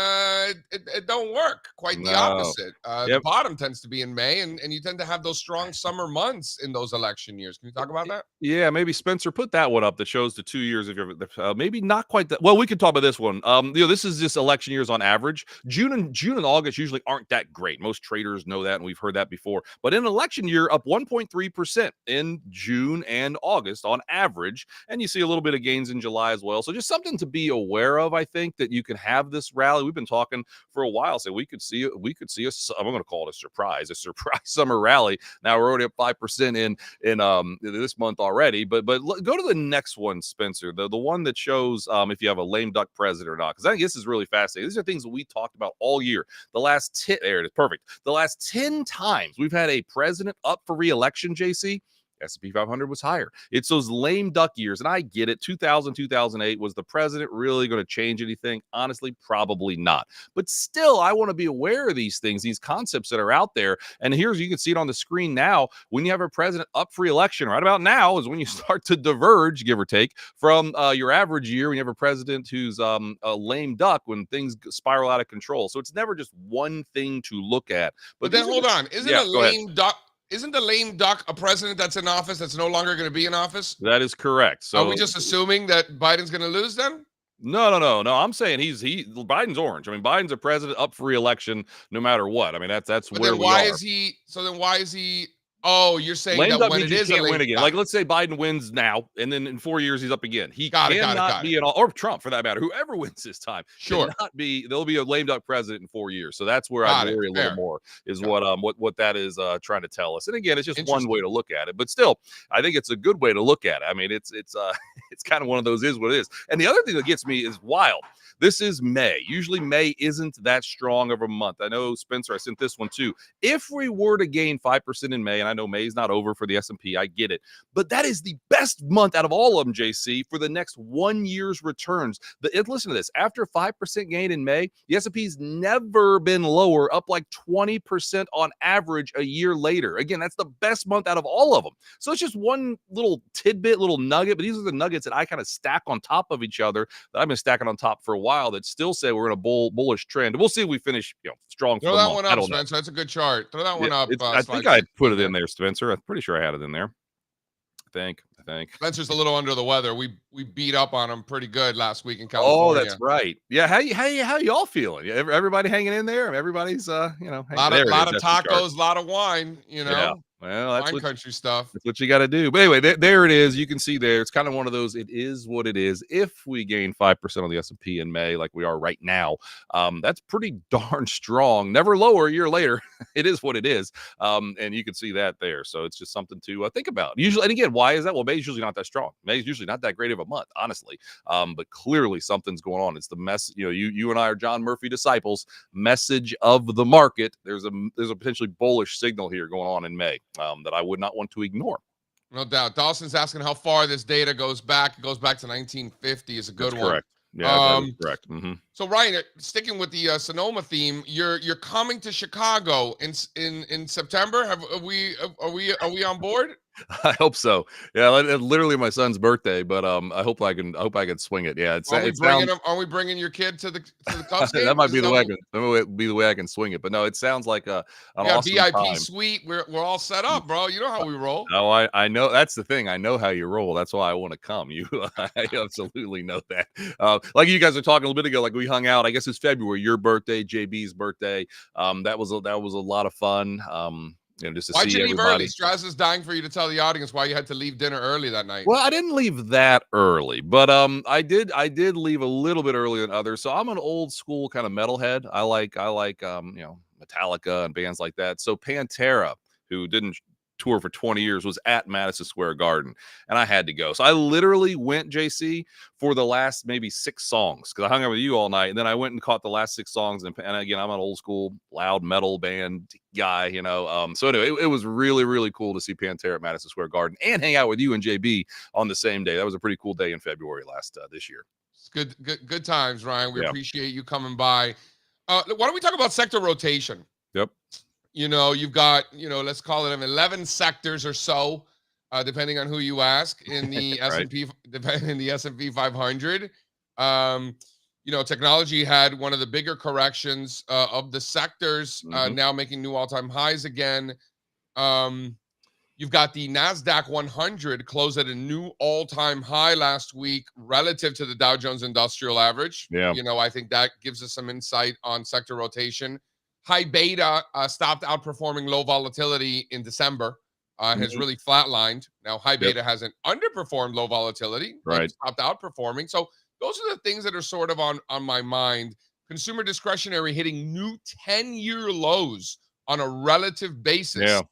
[SPEAKER 2] it don't work. Quite the
[SPEAKER 6] No.
[SPEAKER 2] opposite. The
[SPEAKER 6] Yep.
[SPEAKER 2] bottom tends to be in May, and you tend to have those strong summer months in those election years. Can you talk about that?
[SPEAKER 6] Yeah, maybe Spencer put that one up that shows the 2 years of your maybe not quite that. Well, we could talk about this one. This is just election years on average. June and August usually aren't that great. Most traders know that, and we've heard that before. But in an election year, up 1.3% in June and August on average, and you see a little bit of gains in July as well. So just something to be aware of. I think that you can have this rally. We've been talking for a while, so we could see I'm going to call it a surprise summer rally. Now we're already up 5% in this month already, but go to the next one, Spencer, the one that shows if you have a lame duck president or not, because I think this is really fascinating. These are things that we talked about all year. There it is, perfect. The last 10 times we've had a president up for re-election, JC, S&P 500 was higher. It's those lame duck years, and I get it. 2000, 2008, was the president really going to change anything? Honestly, probably not. But still, I want to be aware of these things, these concepts that are out there. And here's, you can see it on the screen now. When you have a president up for election, right about now is when you start to diverge, give or take, from your average year. When you have a president who's a lame duck, when things spiral out of control. So it's never just one thing to look at.
[SPEAKER 2] But then hold on, isn't
[SPEAKER 6] Yeah,
[SPEAKER 2] a lame duck? Isn't the lame duck a president that's in office that's no longer going to be in office?
[SPEAKER 6] That is correct. So
[SPEAKER 2] are we just assuming that Biden's going to lose then?
[SPEAKER 6] No. I'm saying Biden's orange. I mean, Biden's a president up for re-election no matter what. I mean, that's
[SPEAKER 2] But
[SPEAKER 6] where
[SPEAKER 2] then
[SPEAKER 6] we
[SPEAKER 2] why
[SPEAKER 6] are.
[SPEAKER 2] is he? So then why is he? Oh, you're saying
[SPEAKER 6] Lame
[SPEAKER 2] that
[SPEAKER 6] duck
[SPEAKER 2] when
[SPEAKER 6] means
[SPEAKER 2] it
[SPEAKER 6] you
[SPEAKER 2] is a
[SPEAKER 6] can't
[SPEAKER 2] lame
[SPEAKER 6] win again.
[SPEAKER 2] duck.
[SPEAKER 6] Like, let's say Biden wins now, and then in 4 years he's up again. He
[SPEAKER 2] Got it.
[SPEAKER 6] cannot be in all, or Trump for that matter. Whoever wins this time,
[SPEAKER 2] Sure.
[SPEAKER 6] there'll be a lame duck president in 4 years. So that's where
[SPEAKER 2] Got
[SPEAKER 6] I
[SPEAKER 2] it.
[SPEAKER 6] worry a little
[SPEAKER 2] Fair.
[SPEAKER 6] more. Is
[SPEAKER 2] Got
[SPEAKER 6] what that is trying to tell us. And again, it's just one
[SPEAKER 2] Interesting.
[SPEAKER 6] way to look at it, but still, I think it's a good way to look at it. I mean, it's it's kind of one of those is what it is. And the other thing that gets me is wild. This is May. Usually May isn't that strong of a month. I know, Spencer, I sent this one too. If we were to gain 5% in May, and I know May's not over for the S&P, I get it, but that is the best month out of all of them, JC, for the next 1 year's returns. Listen to this. After 5% gain in May, the S&P's never been lower, up like 20% on average a year later. Again, that's the best month out of all of them. So it's just one little tidbit, little nugget, but these are the nuggets that I kind of stack on top of each other that I've been stacking on top for a while that still say we're in a bullish trend. We'll see if we finish strong for
[SPEAKER 2] Throw
[SPEAKER 6] the
[SPEAKER 2] that
[SPEAKER 6] month.
[SPEAKER 2] one
[SPEAKER 6] I
[SPEAKER 2] up,
[SPEAKER 6] don't know.
[SPEAKER 2] Spencer. That's a good chart. Throw that one up.
[SPEAKER 6] I think I put it in there, Spencer. I'm pretty sure I had it in there. I think.
[SPEAKER 2] Spencer's a little under the weather. We beat up on him pretty good last week in
[SPEAKER 6] Oh,
[SPEAKER 2] California.
[SPEAKER 6] that's right. Yeah, how y'all feeling? Yeah, everybody hanging in there. Everybody's
[SPEAKER 2] a lot of tacos, a lot of wine.
[SPEAKER 6] Yeah. Well,
[SPEAKER 2] wine country stuff.
[SPEAKER 6] That's what you got to do. But anyway, there it is. You can see there. It's kind of one of those. It is what it is. If we gain 5% on the S&P in May, like we are right now, that's pretty darn strong. Never lower a year later. It is what it is. And you can see that there. So it's just something to think about. Usually, and again, why is that? Well, May's usually not that strong. May's usually not that great of a month, honestly. But clearly something's going on. It's the mess. You and I are John Murphy disciples. Message of the market. There's a potentially bullish signal here going on in May. That I would not want to ignore.
[SPEAKER 2] No doubt. Dawson's asking how far this data goes back. It goes back to 1950. Is a good
[SPEAKER 6] That's
[SPEAKER 2] one.
[SPEAKER 6] Correct. Yeah, that is correct. Mm-hmm.
[SPEAKER 2] So Ryan, sticking with the Sonoma theme, you're coming to Chicago in September. Are we on board?
[SPEAKER 6] I hope so. Yeah, it's literally my son's birthday, but I hope I can swing it. Yeah,
[SPEAKER 2] Are we bringing your kid to the Cubs game?
[SPEAKER 6] That might be the way I can swing it. But no, it sounds like an awesome
[SPEAKER 2] VIP
[SPEAKER 6] time.
[SPEAKER 2] suite. We're all set up, bro. You know how we roll.
[SPEAKER 6] Oh, I know. That's the thing. I know how you roll. That's why I want to come. I absolutely know that. Like you guys were talking a little bit ago, like we hung out. I guess it's February. Your birthday, JB's birthday. That was a lot of fun. Just to
[SPEAKER 2] Why'd
[SPEAKER 6] see
[SPEAKER 2] you leave
[SPEAKER 6] everybody.
[SPEAKER 2] early? Strazza's dying for you to tell the audience why you had to leave dinner early that night.
[SPEAKER 6] Well, I didn't leave that early, but I did leave a little bit earlier than others. So I'm an old school kind of metalhead. I like Metallica and bands like that. So Pantera, who didn't tour for 20 years was at Madison Square Garden, and I had to go. So I literally went, JC, for the last maybe 6 songs because I hung out with you all night, and then I went and caught the last 6 songs. And again, I'm an old school loud metal band guy, you know. So anyway, it was really, really cool to see Pantera at Madison Square Garden and hang out with you and JB on the same day. That was a pretty cool day in February this year.
[SPEAKER 2] It's good times, Ryan. We
[SPEAKER 6] Yeah.
[SPEAKER 2] appreciate you coming by. Why don't we talk about sector rotation?
[SPEAKER 6] Yep.
[SPEAKER 2] You know, you've got, let's call it 11 sectors or so, depending on who you ask in the S&P, in the S&P 500. Technology had one of the bigger corrections of the sectors, now making new all-time highs again. You've got the NASDAQ 100 closed at a new all-time high last week relative to the Dow Jones Industrial Average.
[SPEAKER 6] Yeah.
[SPEAKER 2] I think that gives us some insight on sector rotation. High beta stopped outperforming low volatility in December, has really flatlined. Now, high beta hasn't underperformed low volatility, but stopped outperforming. So those are the things that are sort of on my mind. Consumer discretionary hitting new 10-year lows on a relative basis.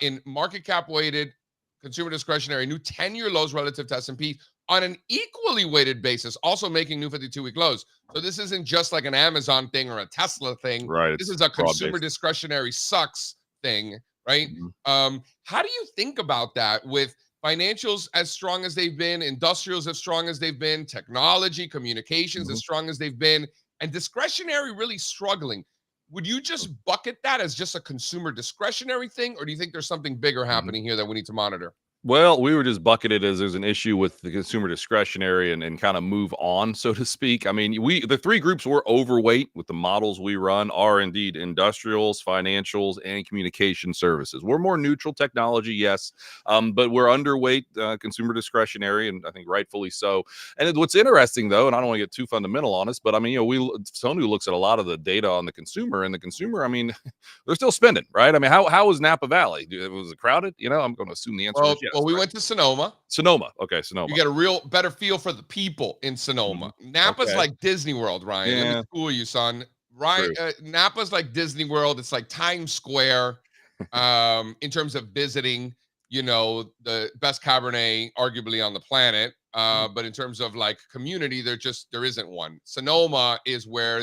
[SPEAKER 2] In market cap weighted consumer discretionary, new 10-year lows relative to S&P on an equally weighted basis, also making new 52-week lows. So this isn't just like an Amazon thing or a Tesla thing.
[SPEAKER 6] Right.
[SPEAKER 2] This is a consumer discretionary sucks thing, right? How do you think about that with financials as strong as they've been, industrials as strong as they've been, technology, communications as strong as they've been, and discretionary really struggling? Would you just bucket that as just a consumer discretionary thing, or do you think there's something bigger happening here that we need to monitor?
[SPEAKER 6] Well, we were just bucketed as there's an issue with the consumer discretionary and kind of move on, so to speak. I mean, the 3 groups were overweight with the models we run are indeed industrials, financials, and communication services. We're more neutral technology, yes, but we're underweight consumer discretionary, and I think rightfully so. And what's interesting, though, and I don't want to get too fundamental on this, but I mean, Sonu looks at a lot of the data on the consumer, and the consumer, I mean, they're still spending, right? I mean, how was Napa Valley? Was it crowded? I'm going to assume the answer is yes.
[SPEAKER 2] Well, we went to Sonoma.
[SPEAKER 6] Okay, Sonoma.
[SPEAKER 2] You get a better feel for the people in Sonoma. Napa's like Disney World, Ryan. Let me school you, son. Napa's like Disney World. It's like Times Square in terms of visiting, the best Cabernet arguably on the planet. But in terms of like community, there isn't one. Sonoma is where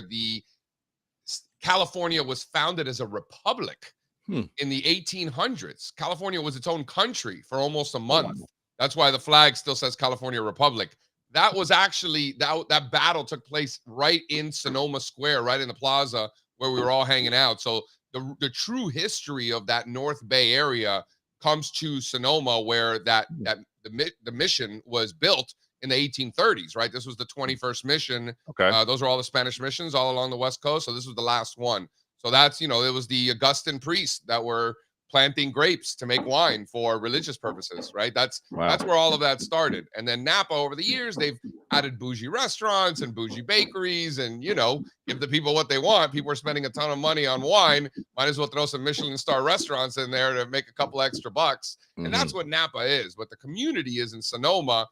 [SPEAKER 2] California was founded as a republic. In the 1800s, California was its own country for almost a month. That's why the flag still says California Republic. That was actually, that battle took place right in Sonoma Square, right in the plaza where we were all hanging out. So the true history of that North Bay area comes to Sonoma, where the mission was built in the 1830s, right? This was the 21st mission. Those are all the Spanish missions all along the West Coast. So this was the last one. So that's, it was the Augustan priests that were planting grapes to make wine for religious purposes, right? That's where all of that started. And then Napa, over the years, they've added bougie restaurants and bougie bakeries and, give the people what they want. People are spending a ton of money on wine. Might as well throw some Michelin star restaurants in there to make a couple extra bucks. And that's what Napa is. What the community is in Sonoma.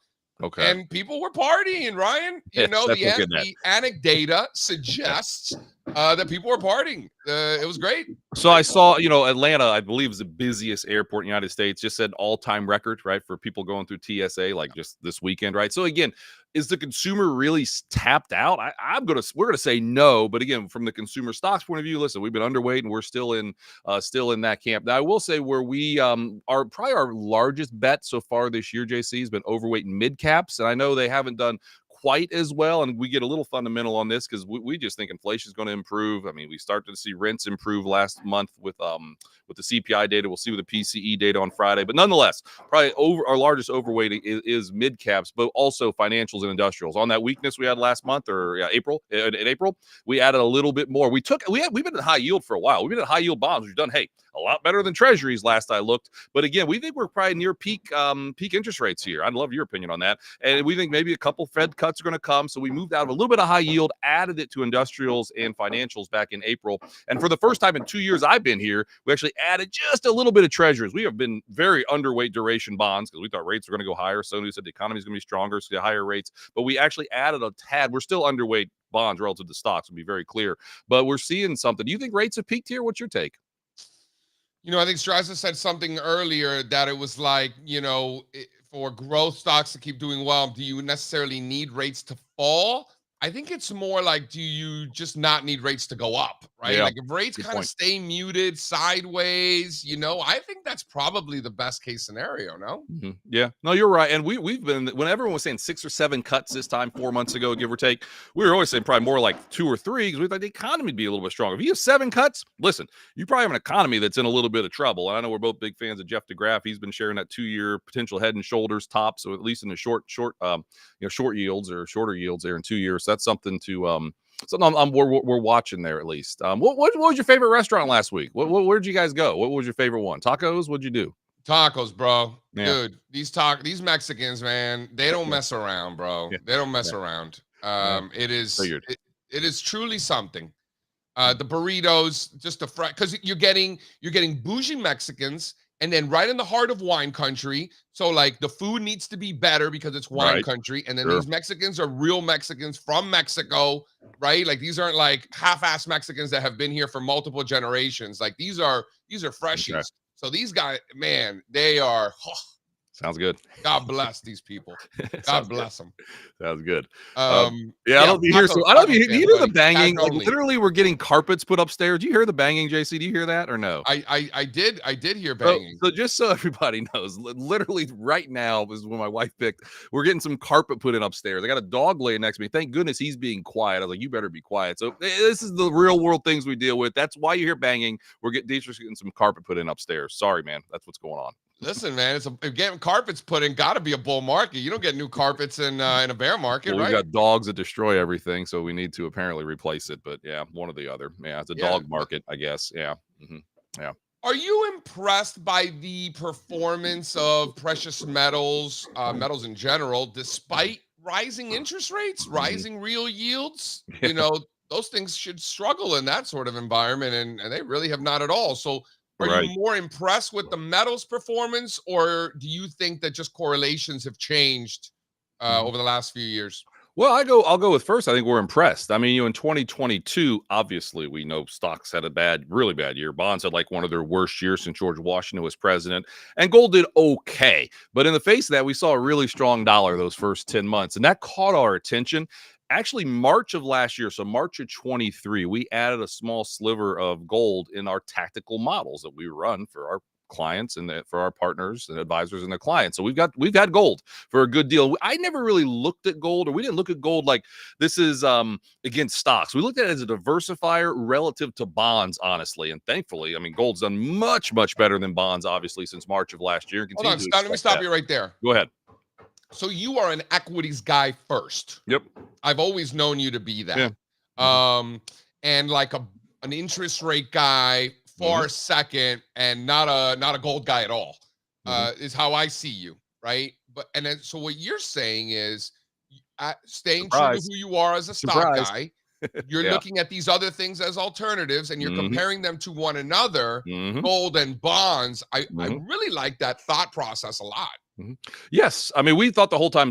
[SPEAKER 2] And people were partying, Ryan. The anecdata suggests that people were partying. It was great.
[SPEAKER 6] So I saw, Atlanta, I believe, is the busiest airport in the United States. Just said all-time record, right, for people going through TSA, like just this weekend, right? So again, is the consumer really tapped out? We're gonna say no, but again, from the consumer stocks point of view, listen, we've been underweight and we're still in that camp. Now, I will say where we are probably our largest bet so far this year, JC, has been overweight mid caps, and I know they haven't done quite as well, and we get a little fundamental on this because we just think inflation is going to improve. I mean, we started to see rents improve last month with the CPI data. We'll see with the PCE data on Friday, but nonetheless, probably our largest overweighting is mid caps, but also financials and industrials. On that weakness we had last month, or April, in April, we added a little bit more. We've been in high yield for a while. We've been at high yield bonds. We've done a lot better than treasuries last I looked. But again, we think we're probably near peak interest rates here. I'd love your opinion on that. And we think maybe a couple Fed cuts are going to come. So we moved out of a little bit of high yield, added it to industrials and financials back in April. And for the first time in 2 years I've been here, we actually added just a little bit of treasuries. We have been very underweight duration bonds because we thought rates were going to go higher. Sonu said the economy is going to be stronger, so higher rates. But we actually added a tad. We're still underweight bonds relative to stocks, to be very clear. But we're seeing something. Do you think rates have peaked here? What's your take?
[SPEAKER 2] You know, I think Strazza said something earlier that it was like, for growth stocks to keep doing well, do you necessarily need rates to fall? I think it's more like, do you just not need rates to go up, right?
[SPEAKER 6] Yeah,
[SPEAKER 2] Like if rates
[SPEAKER 6] good
[SPEAKER 2] kind of
[SPEAKER 6] point.
[SPEAKER 2] stay muted sideways, I think that's probably the best case scenario, no?
[SPEAKER 6] Yeah, no, you're right. And we've been, when everyone was saying 6 or 7 cuts this time 4 months ago, give or take, we were always saying probably more like 2 or 3 because we thought the economy would be a little bit stronger. If you have 7 cuts, listen, you probably have an economy that's in a little bit of trouble. And I know we're both big fans of Jeff DeGraff. He's been sharing that 2-year potential head and shoulders top, so at least in the short yields or shorter yields there in 2 years. So that's something to something we're watching there at least. What was your favorite restaurant last week? Where'd you guys go? What was your favorite one? Tacos? What'd you do?
[SPEAKER 2] Tacos, bro.
[SPEAKER 6] Yeah.
[SPEAKER 2] Dude, these Mexicans, man, they don't mess around, bro.
[SPEAKER 6] Yeah.
[SPEAKER 2] They don't mess
[SPEAKER 6] Yeah.
[SPEAKER 2] around.
[SPEAKER 6] Yeah.
[SPEAKER 2] It is
[SPEAKER 6] Figured.
[SPEAKER 2] it is truly something. The burritos, just the because you're getting bougie Mexicans, and then right in the heart of wine country. So like the food needs to be better because it's wine
[SPEAKER 6] Right.
[SPEAKER 2] country, and then
[SPEAKER 6] Sure.
[SPEAKER 2] these Mexicans are real Mexicans from Mexico, right? Like these aren't like half-ass Mexicans that have been here for multiple generations. Like these are freshies.
[SPEAKER 6] Okay.
[SPEAKER 2] So these guys, man, they are.
[SPEAKER 6] Sounds good.
[SPEAKER 2] God bless these people. God
[SPEAKER 6] Sounds good.
[SPEAKER 2] bless them.
[SPEAKER 6] Sounds good.
[SPEAKER 2] Yeah,
[SPEAKER 6] I don't know if you hear. I don't know if you hear the
[SPEAKER 2] buddy.
[SPEAKER 6] banging.
[SPEAKER 2] Cash
[SPEAKER 6] Like
[SPEAKER 2] only.
[SPEAKER 6] literally, we're getting carpets put upstairs. Do you hear the banging, JC? Do you hear that or no?
[SPEAKER 2] I did hear
[SPEAKER 6] So,
[SPEAKER 2] banging.
[SPEAKER 6] so just so everybody knows, literally right now is when my wife picked. We're getting some carpet put in upstairs. I got a dog laying next to me. Thank goodness he's being quiet. I was like, you better be quiet. So this is the real world things we deal with. That's why you hear banging. We're Detrick's getting some carpet put in upstairs. Sorry, man. That's what's going on.
[SPEAKER 2] Listen, man, if getting carpets put in, got to be a bull market. You don't get new carpets in a bear market,
[SPEAKER 6] Well,
[SPEAKER 2] right?
[SPEAKER 6] we got dogs that destroy everything, so we need to apparently replace it. But yeah, one or the other. Yeah, it's a dog market, I guess. Yeah. Yeah.
[SPEAKER 2] Are you impressed by the performance of precious metals, metals in general, despite rising interest rates, rising real yields?
[SPEAKER 6] Yeah.
[SPEAKER 2] Those things should struggle in that sort of environment, and they really have not at all. So are
[SPEAKER 6] Right.
[SPEAKER 2] you more impressed with the metals performance, or do you think that just correlations have changed over the last few years?
[SPEAKER 6] Well, I'll go with first. I think we're impressed. I mean, in 2022, obviously we know stocks had a really bad year. Bonds had like one of their worst years since George Washington was president, and gold did okay. But in the face of that, we saw a really strong dollar those first 10 months, and that caught our attention. Actually, March of last year, so March of 23, we added a small sliver of gold in our tactical models that we run for our clients and for our partners and advisors and their clients. So we've had gold for a good deal. I never really looked at gold, or we didn't look at gold like this is against stocks. We looked at it as a diversifier relative to bonds, honestly. And thankfully, I mean, gold's done much, much better than bonds, obviously, since March of last year.
[SPEAKER 2] Hold on, let me stop you right there.
[SPEAKER 6] Go ahead.
[SPEAKER 2] So you are an equities guy first.
[SPEAKER 6] Yep.
[SPEAKER 2] I've always known you to be that.
[SPEAKER 6] Yeah.
[SPEAKER 2] And like an interest rate guy far second, and not a gold guy at all. Is how I see you, right? And then so what you're saying is staying true to who you are as a stock guy. You're looking at these other things as alternatives, and you're comparing them to one another, gold and bonds. I really like that thought process a lot.
[SPEAKER 6] Yes. I mean, we thought the whole time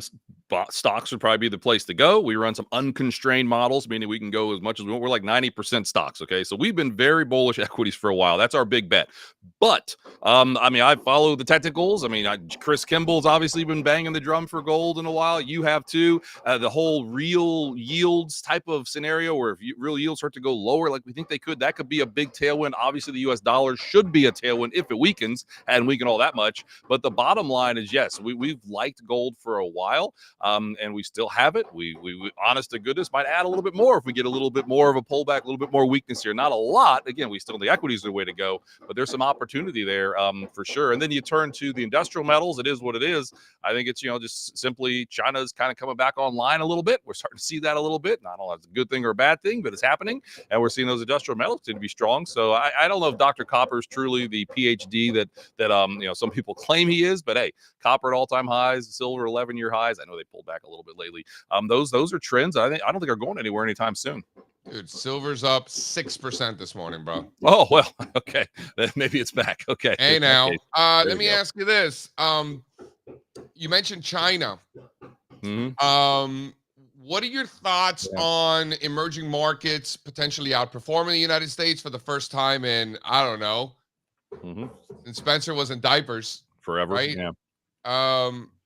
[SPEAKER 6] stocks would probably be the place to go. We run some unconstrained models, meaning we can go as much as we want. We're like 90% stocks. Okay. So we've been very bullish equities for a while. That's our big bet. But I mean, I follow the technicals. I mean, Chris Kimball's obviously been banging the drum for gold in a while. You have too. The whole real yields type of scenario where if real yields start to go lower, like we think they could, that could be a big tailwind. Obviously, the US dollar should be a tailwind if it weakens, and weaken all that much. But the bottom line is, yes, we've liked gold for a while. And we still have it. We honest to goodness, might add a little bit more if we get a little bit more of a pullback, a little bit more weakness here. Not a lot. Again, we still, the equities are the way to go, but there's some opportunity there for sure. And then you turn to the industrial metals. It is what it is. I think it's, just simply China's kind of coming back online a little bit. We're starting to see that a little bit. And I don't know if it's a good thing or a bad thing, but it's happening. And we're seeing those industrial metals to be strong. So I don't know if Dr. Copper is truly the PhD that some people claim he is, but hey, copper at all-time highs, silver 11-year highs. I know they pulled back a little bit lately. Those are trends I don't think are going anywhere anytime soon.
[SPEAKER 2] Dude, silver's up 6% this morning, bro.
[SPEAKER 6] Oh, well, okay. Then maybe it's back. Okay.
[SPEAKER 2] Hey, now, let me
[SPEAKER 6] go.
[SPEAKER 2] ask you this. You mentioned China. What are your thoughts on emerging markets potentially outperforming the United States for the first time in, I don't know,
[SPEAKER 6] Mhm.
[SPEAKER 2] And Spencer was in diapers,
[SPEAKER 6] Forever.
[SPEAKER 2] right?
[SPEAKER 6] Yeah.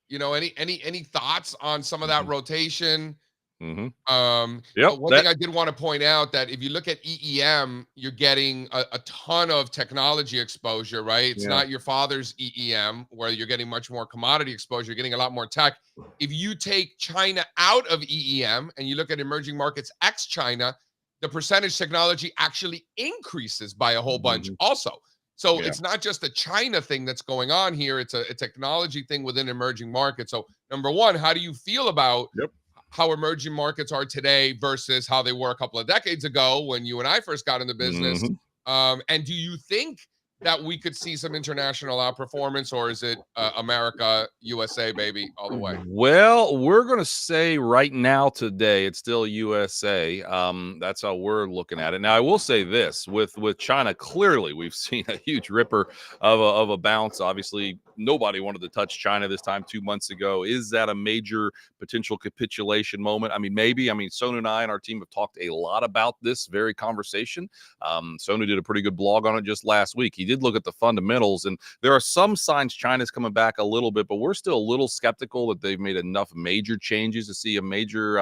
[SPEAKER 2] Any thoughts on some of that rotation?
[SPEAKER 6] Mm-hmm. Yep.
[SPEAKER 2] One thing I did want to point out that if you look at EEM, you're getting a ton of technology exposure, right? It's not your father's EEM where you're getting much more commodity exposure. You're getting a lot more tech. If you take China out of EEM and you look at emerging markets ex China, the percentage technology actually increases by a whole bunch also. So it's not just a China thing that's going on here. It's a technology thing within emerging markets. So number one, how do you feel about how emerging markets are today versus how they were a couple of decades ago when you and I first got in the business? And do you think that we could see some international outperformance, or is it America, USA, baby, all the way?
[SPEAKER 6] Well, we're going to say right now today it's still USA. That's how we're looking at it. Now, I will say this with China, clearly we've seen a huge ripper of a bounce. Obviously, nobody wanted to touch China this time 2 months ago. Is that a major potential capitulation moment? I mean, maybe. I mean, Sonu and I and our team have talked a lot about this very conversation. Sonu did a pretty good blog on it just last week. He did look at the fundamentals, and there are some signs China's coming back a little bit, but we're still a little skeptical that they've made enough major changes to see a major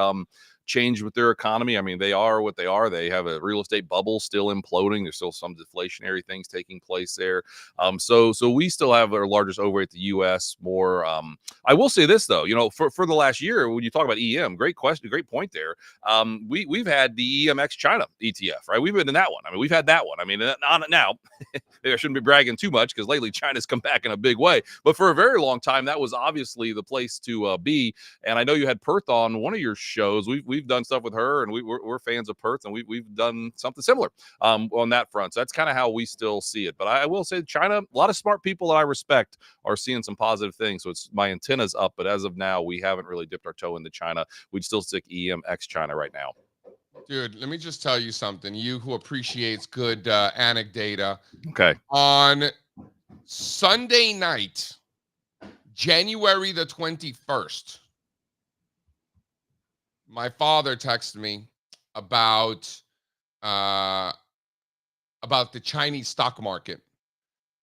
[SPEAKER 6] change with their economy. I mean, they are what they are. They have a real estate bubble still imploding. There's still some deflationary things taking place there. So we still have our largest overweight, the U.S. more. I will say this though, for the last year, when you talk about EM, great question, great point there. We've had the EMX China ETF, right? We've been in that one. I mean, we've had that one. I mean, on it now. I shouldn't be bragging too much because lately China's come back in a big way. But for a very long time, that was obviously the place to be. And I know you had Perth on one of your shows. We've done stuff with her, and we're fans of Perth, and we've done something similar on that front. So that's kind of how we still see it. But I will say China, a lot of smart people that I respect are seeing some positive things. So it's my antenna's up. But as of now, we haven't really dipped our toe into China. We'd still stick EMX China right now.
[SPEAKER 2] Dude, let me just tell you something. You who appreciates good anecdata.
[SPEAKER 6] Okay.
[SPEAKER 2] On Sunday night, January the 21st, my father texted me about the Chinese stock market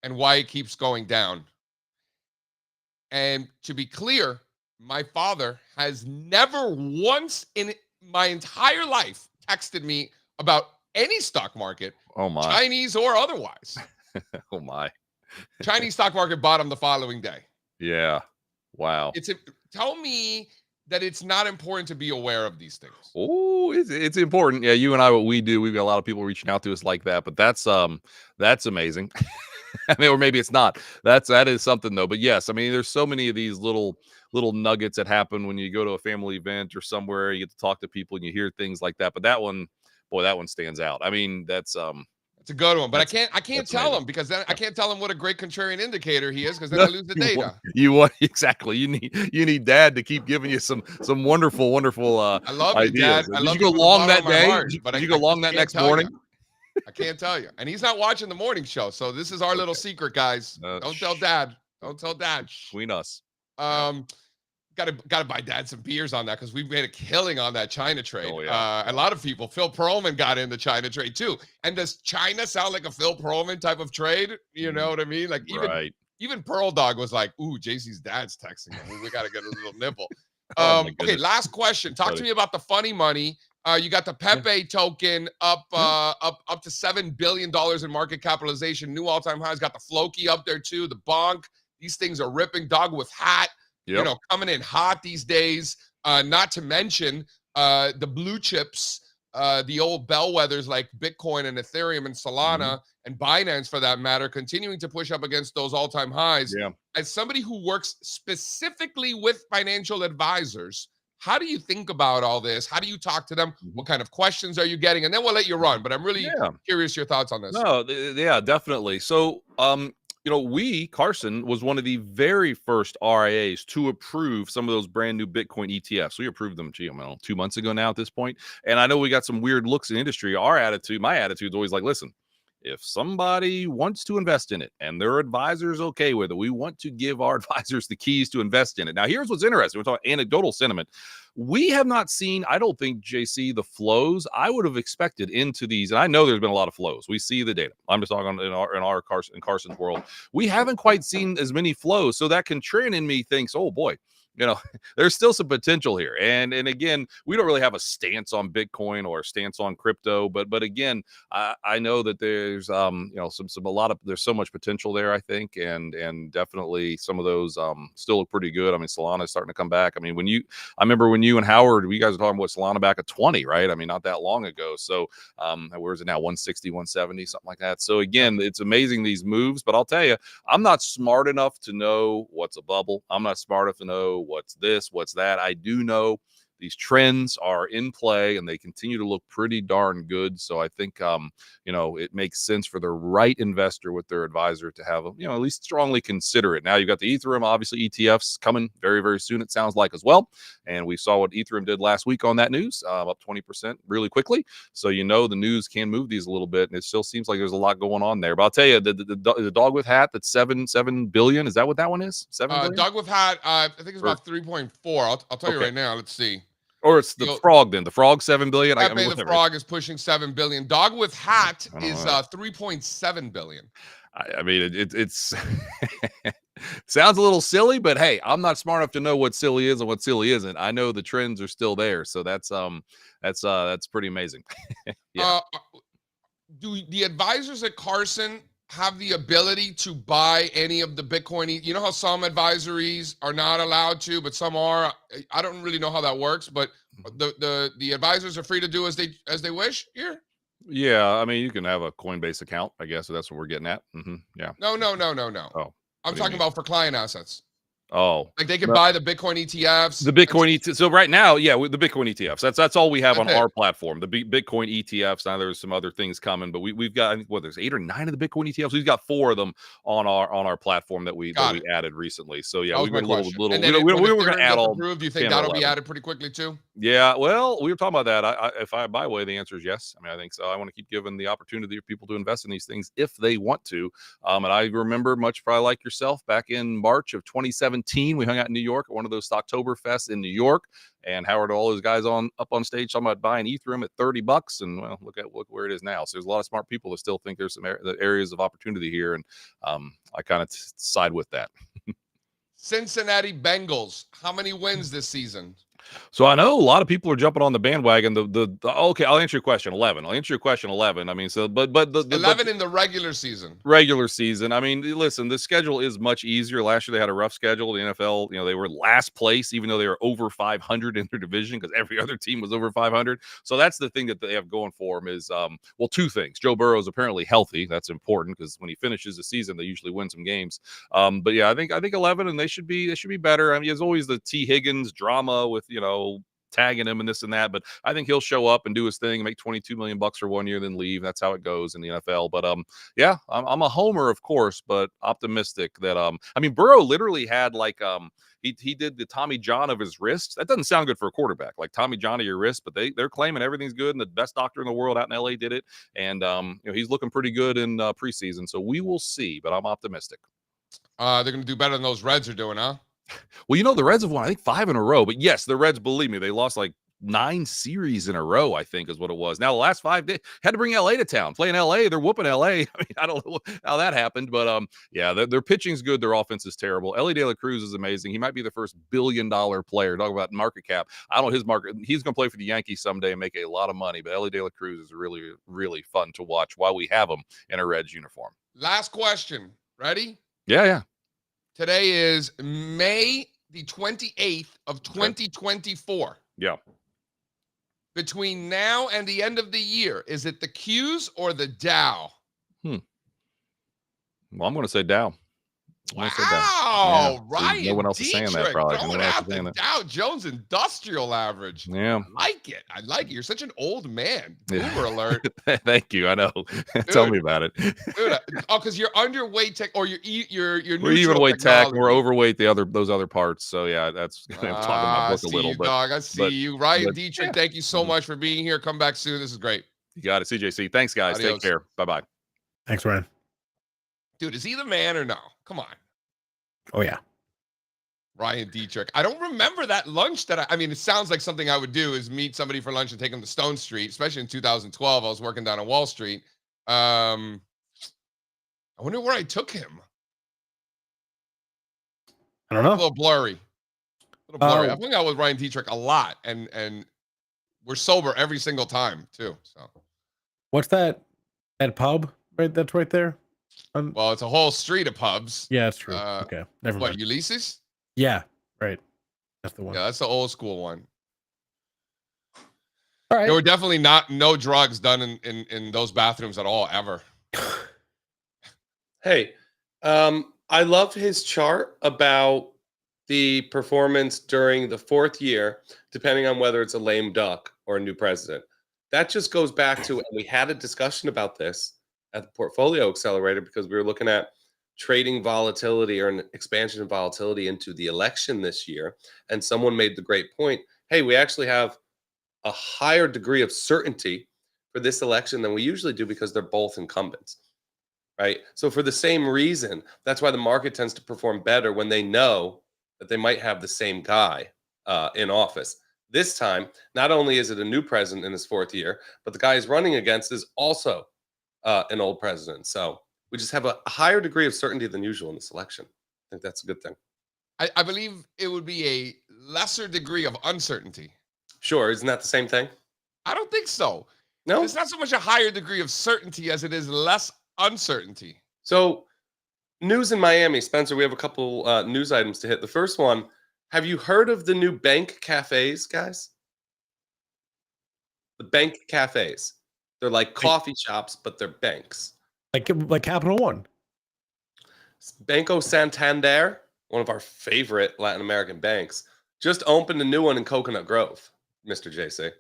[SPEAKER 2] and why it keeps going down. And to be clear, my father has never once in my entire life texted me about any stock market,
[SPEAKER 6] Oh my.
[SPEAKER 2] Chinese or otherwise.
[SPEAKER 6] Oh my.
[SPEAKER 2] Chinese stock market bottom the following day.
[SPEAKER 6] Yeah. Wow.
[SPEAKER 2] Tell me that it's not important to be aware of these things.
[SPEAKER 6] Oh, it's important. Yeah, you and I, what we do, we've got a lot of people reaching out to us like that, but that's amazing. I mean, or maybe it's not. That is something though. But yes, I mean, there's so many of these little nuggets that happen when you go to a family event or somewhere, you get to talk to people and you hear things like that. But that one stands out. I mean, that's
[SPEAKER 2] it's a good one, but I can't tell
[SPEAKER 6] amazing.
[SPEAKER 2] him because then I can't tell him what a great contrarian indicator he is because then I lose the data.
[SPEAKER 6] You want exactly. You need Dad to keep giving you some wonderful
[SPEAKER 2] I love
[SPEAKER 6] ideas.
[SPEAKER 2] you, Dad.
[SPEAKER 6] Did you go long that day? Did you go long that next morning?
[SPEAKER 2] I can't tell you. And he's not watching the morning show. So this is our little secret, guys. Don't tell Dad. Don't tell Dad.
[SPEAKER 6] Between us.
[SPEAKER 2] Gotta buy Dad some beers on that because we've made a killing on that China trade.
[SPEAKER 6] Oh, yeah.
[SPEAKER 2] A lot of people. Phil Perlman got in the China trade too. And does China sound like a Phil Perlman type of trade? You know what I mean? Like even Pearl Dog was like, "Ooh, JC's dad's texting him. We gotta get a little nibble." Okay, last question. Talk to me about the funny money. You got the Pepe token up to $7 billion in market capitalization, new all-time highs. Got the Floki up there too. The Bonk. These things are ripping. Dog with hat.
[SPEAKER 6] Yep.
[SPEAKER 2] Coming in hot these days. Not to mention the blue chips, the old bellwethers like Bitcoin and Ethereum and Solana and Binance for that matter, continuing to push up against those all-time highs.
[SPEAKER 6] Yeah.
[SPEAKER 2] As somebody who works specifically with financial advisors, how do you think about all this? How do you talk to them? What kind of questions are you getting? And then we'll let you run. But I'm really curious your thoughts on this.
[SPEAKER 6] No, yeah, definitely. So, Carson was one of the very first RIAs to approve some of those brand new Bitcoin ETFs. We approved them, 2 months ago now at this point. And I know we got some weird looks in the industry. My attitude is always like, listen, if somebody wants to invest in it and their advisor's okay with it, we want to give our advisors the keys to invest in it. Now, here's what's interesting. We're talking anecdotal sentiment. We have not seen, I don't think, JC, the flows I would have expected into these. And I know there's been a lot of flows. We see the data. I'm just talking in our Carson's world. We haven't quite seen as many flows. So that contrarian in me thinks, oh boy, there's still some potential here. And again, we don't really have a stance on Bitcoin or a stance on crypto, but again, I know that there's there's so much potential there, I think, and definitely some of those still look pretty good. I mean, Solana is starting to come back. I mean, I remember when you and Howard, you guys were talking about Solana back at 20, right? I mean, not that long ago. So where is it now? 160, 170, something like that. So again, it's amazing these moves, but I'll tell you, I'm not smart enough to know what's a bubble. I'm not smart enough to know what's this, what's that. I do know these trends are in play and they continue to look pretty darn good. So I think, it makes sense for the right investor with their advisor to have, at least strongly consider it. Now you've got the Ethereum, obviously ETFs coming very, very soon, it sounds like, as well. And we saw what Ethereum did last week on that news, up 20% really quickly. So, the news can move these a little bit. And it still seems like there's a lot going on there. But I'll tell you, the dog with hat, that's 7 billion. Is that what that one is? 7 billion?
[SPEAKER 2] Dog with hat, I think it's about 3.4. I'll tell you right now. Let's see.
[SPEAKER 6] Or it's the frog then. The frog, 7 billion.
[SPEAKER 2] The frog is pushing 7 billion. Dog with hat is 3.7 billion.
[SPEAKER 6] I mean, it's sounds a little silly, but hey, I'm not smart enough to know what silly is and what silly isn't. I know the trends are still there, so that's pretty amazing. Yeah.
[SPEAKER 2] Do the advisors at Carson have the ability to buy any of the Bitcoin? You know how some advisories are not allowed to, but some are. I don't really know how that works, but the advisors are free to do as they wish here.
[SPEAKER 6] Yeah, I mean, you can have a Coinbase account, I guess. So that's what we're getting at. Yeah.
[SPEAKER 2] No.
[SPEAKER 6] Oh,
[SPEAKER 2] I'm talking about for client assets.
[SPEAKER 6] Oh,
[SPEAKER 2] like they can buy the Bitcoin ETFs.
[SPEAKER 6] The Bitcoin ETFs. So right now, yeah, with the Bitcoin ETFs, that's all we have on our platform. The Bitcoin ETFs. Now there's some other things coming, but we've got, I think, there's 8 or 9 of the Bitcoin ETFs. We've got 4 of them on our platform that we added recently. So yeah, we've been a little.
[SPEAKER 2] And then
[SPEAKER 6] we were going to add all.
[SPEAKER 2] Do you think that'll be added pretty quickly too?
[SPEAKER 6] Yeah, well, we were talking about that. If I buy way, the answer is yes. I mean, I think so. I want to keep giving the opportunity for people to invest in these things if they want to. And I remember, much probably like yourself, back in March of 2017, we hung out in New York at one of those Stocktoberfests in New York, and Howard, all those guys up on stage talking about buying Ethereum at $30, and well, look where it is now. So there's a lot of smart people that still think there's some areas of opportunity here, and I kind of side with that.
[SPEAKER 2] Cincinnati Bengals, how many wins this season?
[SPEAKER 6] So I know a lot of people are jumping on the bandwagon. Okay, I'll answer your question. 11. I'll answer your question. 11. I mean, so but the
[SPEAKER 2] 11 in the regular season.
[SPEAKER 6] Regular season. I mean, listen, the schedule is much easier. Last year they had a rough schedule. The NFL, they were last place, even though they were over 500 in their division because every other team was over 500. So that's the thing that they have going for them is, 2 things. Joe Burrow is apparently healthy. That's important because when he finishes the season, they usually win some games. But yeah, I think 11, and they should be better. I mean, there's always the T. Higgins drama with tagging him and this and that, but I think he'll show up and do his thing, make $22 million for 1 year, then leave. That's how it goes in the NFL. But yeah, I'm a homer, of course, but optimistic that I mean, Burrow literally had he did the Tommy John of his wrist. That doesn't sound good for a quarterback, like Tommy John of your wrist, but they're claiming everything's good, and the best doctor in the world out in LA did it, and he's looking pretty good in preseason. So we will see, but I'm optimistic.
[SPEAKER 2] They're going to do better than those Reds are doing, huh?
[SPEAKER 6] Well, the Reds have won, I think, 5 in a row. But yes, the Reds, believe me, they lost like 9 series in a row, I think is what it was. Now, the last 5 days, had to bring LA to town. Playing LA, they're whooping LA. I mean, I don't know how that happened, but yeah, their pitching's good. Their offense is terrible. Ellie De La Cruz is amazing. He might be the first billion-dollar player. Talk about market cap. I don't know his market. He's going to play for the Yankees someday and make a lot of money, but Ellie De La Cruz is really, really fun to watch while we have him in a Reds uniform.
[SPEAKER 2] Last question. Ready?
[SPEAKER 6] Yeah.
[SPEAKER 2] Today is May the 28th of 2024.
[SPEAKER 6] Yeah.
[SPEAKER 2] Between now and the end of the year, is it the Qs or the Dow?
[SPEAKER 6] Well, I'm going to say Dow.
[SPEAKER 2] Wow, right.
[SPEAKER 6] No one else is saying that, probably.
[SPEAKER 2] Going out the Dow Jones Industrial Average.
[SPEAKER 6] Yeah.
[SPEAKER 2] I like it. You're such an old man. Boomer alert.
[SPEAKER 6] Thank you. I know. Tell me about it.
[SPEAKER 2] Dude, because you're underweight tech, or you're
[SPEAKER 6] we're even weight tech. We're overweight those other parts. So yeah, that's talking my book a little bit.
[SPEAKER 2] Dog. I see you. Ryan Detrick, thank you so much for being here. Come back soon. This is great.
[SPEAKER 6] You got it, CJC. Thanks, guys.
[SPEAKER 2] Adios.
[SPEAKER 6] Take care. Bye-bye.
[SPEAKER 1] Thanks, Ryan.
[SPEAKER 2] Dude, is he the man or no? Come on.
[SPEAKER 1] Oh yeah.
[SPEAKER 2] Ryan Detrick. I don't remember that lunch that I mean, it sounds like something I would do is meet somebody for lunch and take them to Stone Street, especially in 2012. I was working down on Wall Street. I wonder where I took him.
[SPEAKER 1] I don't
[SPEAKER 2] A
[SPEAKER 1] know.
[SPEAKER 2] little blurry. A little blurry. I hung out with Ryan Detrick a lot, and we're sober every single time too. So
[SPEAKER 1] What's that pub right that's right there?
[SPEAKER 2] well, it's a whole street of pubs.
[SPEAKER 1] Yeah, that's true. Okay. Never
[SPEAKER 2] What,
[SPEAKER 1] mind.
[SPEAKER 2] Ulysses?
[SPEAKER 1] Yeah, right. That's the one.
[SPEAKER 2] Yeah, that's the old school one.
[SPEAKER 1] All right.
[SPEAKER 2] There were definitely no drugs done in those bathrooms at all, ever.
[SPEAKER 3] Hey, I love his chart about the performance during the fourth year, depending on whether it's a lame duck or a new president. That just goes back to, and we had a discussion about this at the Portfolio Accelerator because we were looking at trading volatility or an expansion of volatility into the election this year. And someone made the great point. Hey, we actually have a higher degree of certainty for this election than we usually do because they're both incumbents, right? So for the same reason, that's why the market tends to perform better when they know that they might have the same guy in office. This time, not only is it a new president in his fourth year, but the guy he's running against is also an old president. So we just have a higher degree of certainty than usual in this election. I think that's a good thing.
[SPEAKER 2] I believe it would be a lesser degree of uncertainty.
[SPEAKER 3] Sure. Isn't that the same thing?
[SPEAKER 2] I don't think so.
[SPEAKER 3] No?
[SPEAKER 2] It's not so much a higher degree of certainty as it is less uncertainty.
[SPEAKER 3] So news in Miami, Spencer, we have a couple news items to hit. The first one, have you heard of the new bank cafes, guys? The bank cafes. They're like coffee shops, but they're banks.
[SPEAKER 1] Like Capital One.
[SPEAKER 3] Banco Santander, one of our favorite Latin American banks, just opened a new one in Coconut Grove, Mr. JC.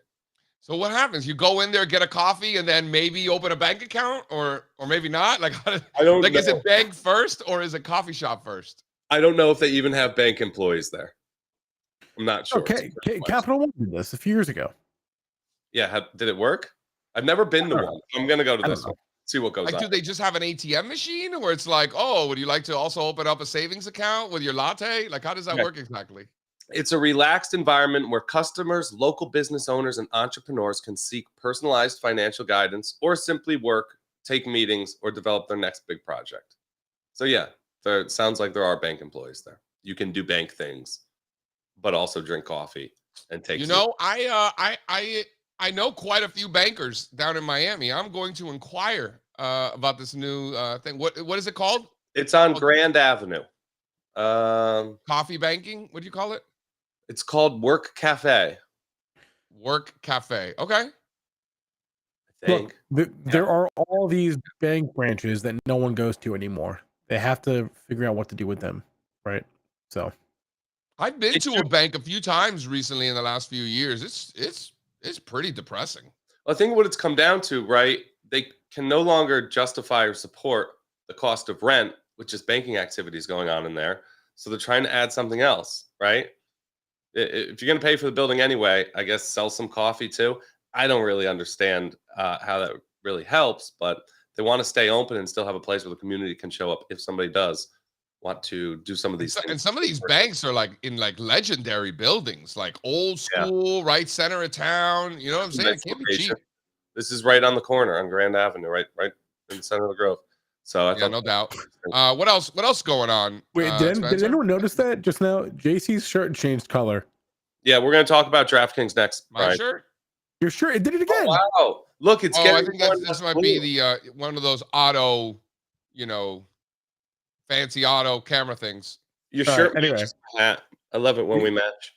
[SPEAKER 2] So what happens? You go in there, get a coffee, and then maybe open a bank account, or maybe not. Like,
[SPEAKER 3] I don't know.
[SPEAKER 2] Is it bank first or is it coffee shop first?
[SPEAKER 3] I don't know if they even have bank employees there. I'm not sure.
[SPEAKER 1] Okay, Capital One did this a few years ago.
[SPEAKER 3] Yeah, did it work? I've never been to one. I'm gonna go to this one. See what goes
[SPEAKER 2] Like,
[SPEAKER 3] on.
[SPEAKER 2] do they just have an ATM machine where it's like, oh, would you like to also open up a savings account with your latte? Like, how does that work exactly?
[SPEAKER 3] It's a relaxed environment where customers, local business owners, and entrepreneurs can seek personalized financial guidance or simply work, take meetings, or develop their next big project. So yeah, it sounds like there are bank employees there. You can do bank things, but also drink coffee and take.
[SPEAKER 2] You know, I know quite a few bankers down in Miami. I'm going to inquire about this new thing. What is it called?
[SPEAKER 3] It's on Grand Avenue.
[SPEAKER 2] Coffee banking? What do you call it?
[SPEAKER 3] It's called Work Cafe.
[SPEAKER 2] Work Cafe. Okay.
[SPEAKER 3] I think.
[SPEAKER 1] Look, there are all these bank branches that no one goes to anymore. They have to figure out what to do with them, right? So
[SPEAKER 2] I've been to a bank a few times recently in the last few years. It's pretty depressing.
[SPEAKER 3] Well, I think what it's come down to, right? They can no longer justify or support the cost of rent, which is banking activities going on in there. So they're trying to add something else, right? If you're going to pay for the building anyway, I guess sell some coffee too. I don't really understand how that really helps, but they want to stay open and still have a place where the community can show up if somebody does want to do some of these things.
[SPEAKER 2] And some of these banks are like in like legendary buildings, like old school, right center of town. You know what I'm saying? It can't be cheap.
[SPEAKER 3] This is right on the corner on Grand Avenue, right in the center of the Grove. So I
[SPEAKER 2] yeah, no doubt. What else going on?
[SPEAKER 1] Wait, did anyone notice that just now? JC's shirt changed color.
[SPEAKER 3] Yeah, we're going to talk about DraftKings next.
[SPEAKER 2] My shirt?
[SPEAKER 1] Your shirt, it did it again.
[SPEAKER 3] Oh, wow. Look, it's getting.
[SPEAKER 2] I think this might be the one of those auto, fancy auto camera things.
[SPEAKER 3] Your shirt,
[SPEAKER 1] anyway.
[SPEAKER 3] Hat. I love it when we match.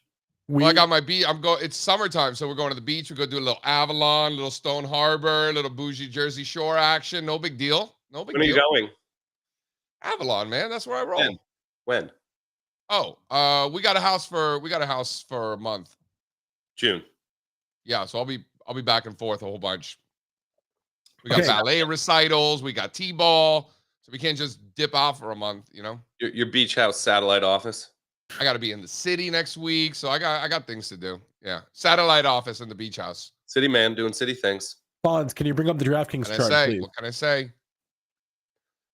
[SPEAKER 2] I got my beach. It's summertime, so we're going to the beach. We're going to do a little Avalon, a little Stone Harbor, a little bougie Jersey Shore action. No big deal. No big deal.
[SPEAKER 3] When are you going?
[SPEAKER 2] Avalon, man. That's where I roll.
[SPEAKER 3] When?
[SPEAKER 2] Oh, we got a house for a month.
[SPEAKER 3] June.
[SPEAKER 2] Yeah, so I'll be back and forth a whole bunch. We got ballet recitals, we got T-ball, so we can't just dip off for a month,
[SPEAKER 3] Your beach house satellite office.
[SPEAKER 2] I got to be in the city next week, so I got things to do. Yeah, satellite office in the beach house.
[SPEAKER 3] City man doing city things.
[SPEAKER 1] Bonds, can you bring up the DraftKings chart, please?
[SPEAKER 2] What can I say?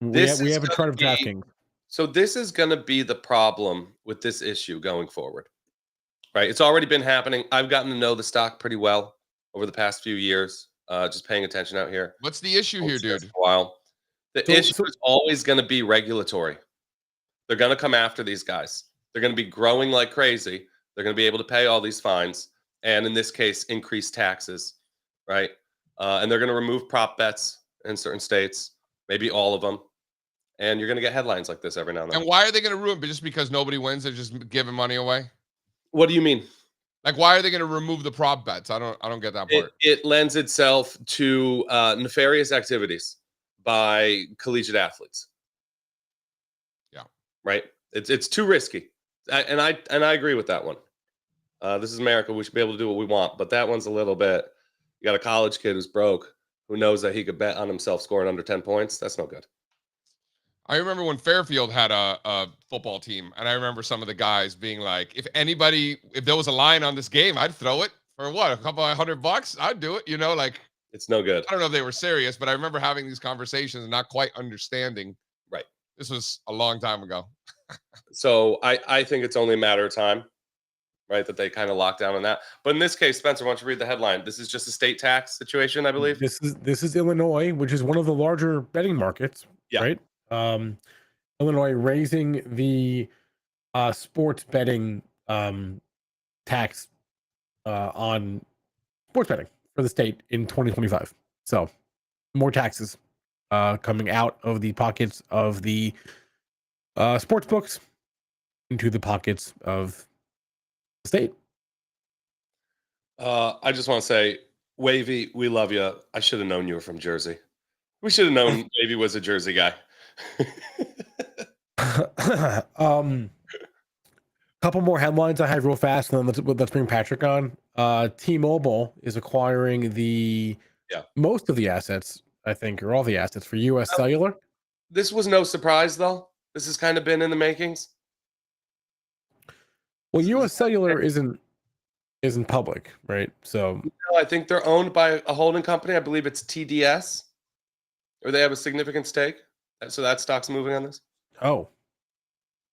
[SPEAKER 1] We have a chart of DraftKings.
[SPEAKER 3] So this is going to be the problem with this issue going forward, right? It's already been happening. I've gotten to know the stock pretty well over the past few years, just paying attention out here.
[SPEAKER 2] What's the issue here, dude?
[SPEAKER 3] A while. The issue is always going to be regulatory. They're going to come after these guys. They're going to be growing like crazy. They're going to be able to pay all these fines, and in this case, increase taxes, right? And they're going to remove prop bets in certain states, maybe all of them. And you're going to get headlines like this every now and then.
[SPEAKER 2] And why are they going to ruin? But just because nobody wins, they're just giving money away.
[SPEAKER 3] What do you mean?
[SPEAKER 2] Like, why are they going to remove the prop bets? I don't get that part.
[SPEAKER 3] It lends itself to nefarious activities by collegiate athletes.
[SPEAKER 2] Yeah.
[SPEAKER 3] Right. It's too risky, and I agree with that one. This is America. We should be able to do what we want, but that one's a little bit. You got a college kid who's broke, who knows that he could bet on himself scoring under 10 points. That's no good.
[SPEAKER 2] I remember when Fairfield had a football team, and I remember some of the guys being like, if there was a line on this game, I'd throw it for what, a couple of $100? I'd do it, like.
[SPEAKER 3] It's no good.
[SPEAKER 2] I don't know if they were serious, but I remember having these conversations and not quite understanding.
[SPEAKER 3] Right.
[SPEAKER 2] This was a long time ago.
[SPEAKER 3] So I think it's only a matter of time, right, that they kind of lock down on that. But in this case, Spencer, why don't you read the headline? This is just a state tax situation, I believe.
[SPEAKER 1] This is Illinois, which is one of the larger betting markets, right? Illinois raising the sports betting tax on sports betting for the state in 2025. So more taxes coming out of the pockets of the sports books into the pockets of the state.
[SPEAKER 3] I just want to say, Wavy, we love you. I should have known you were from Jersey. We should have known Wavy was a Jersey guy.
[SPEAKER 1] Couple more headlines I have real fast, and then let's bring Patrick on. T-Mobile is acquiring most of the assets, I think, or all the assets for U.S. Cellular.
[SPEAKER 3] This was no surprise, though. This has kind of been in the makings.
[SPEAKER 1] Well, U.S. Cellular isn't public, right? So
[SPEAKER 3] I think they're owned by a holding company. I believe it's TDS, or they have a significant stake. So that stock's moving on this.
[SPEAKER 1] Oh,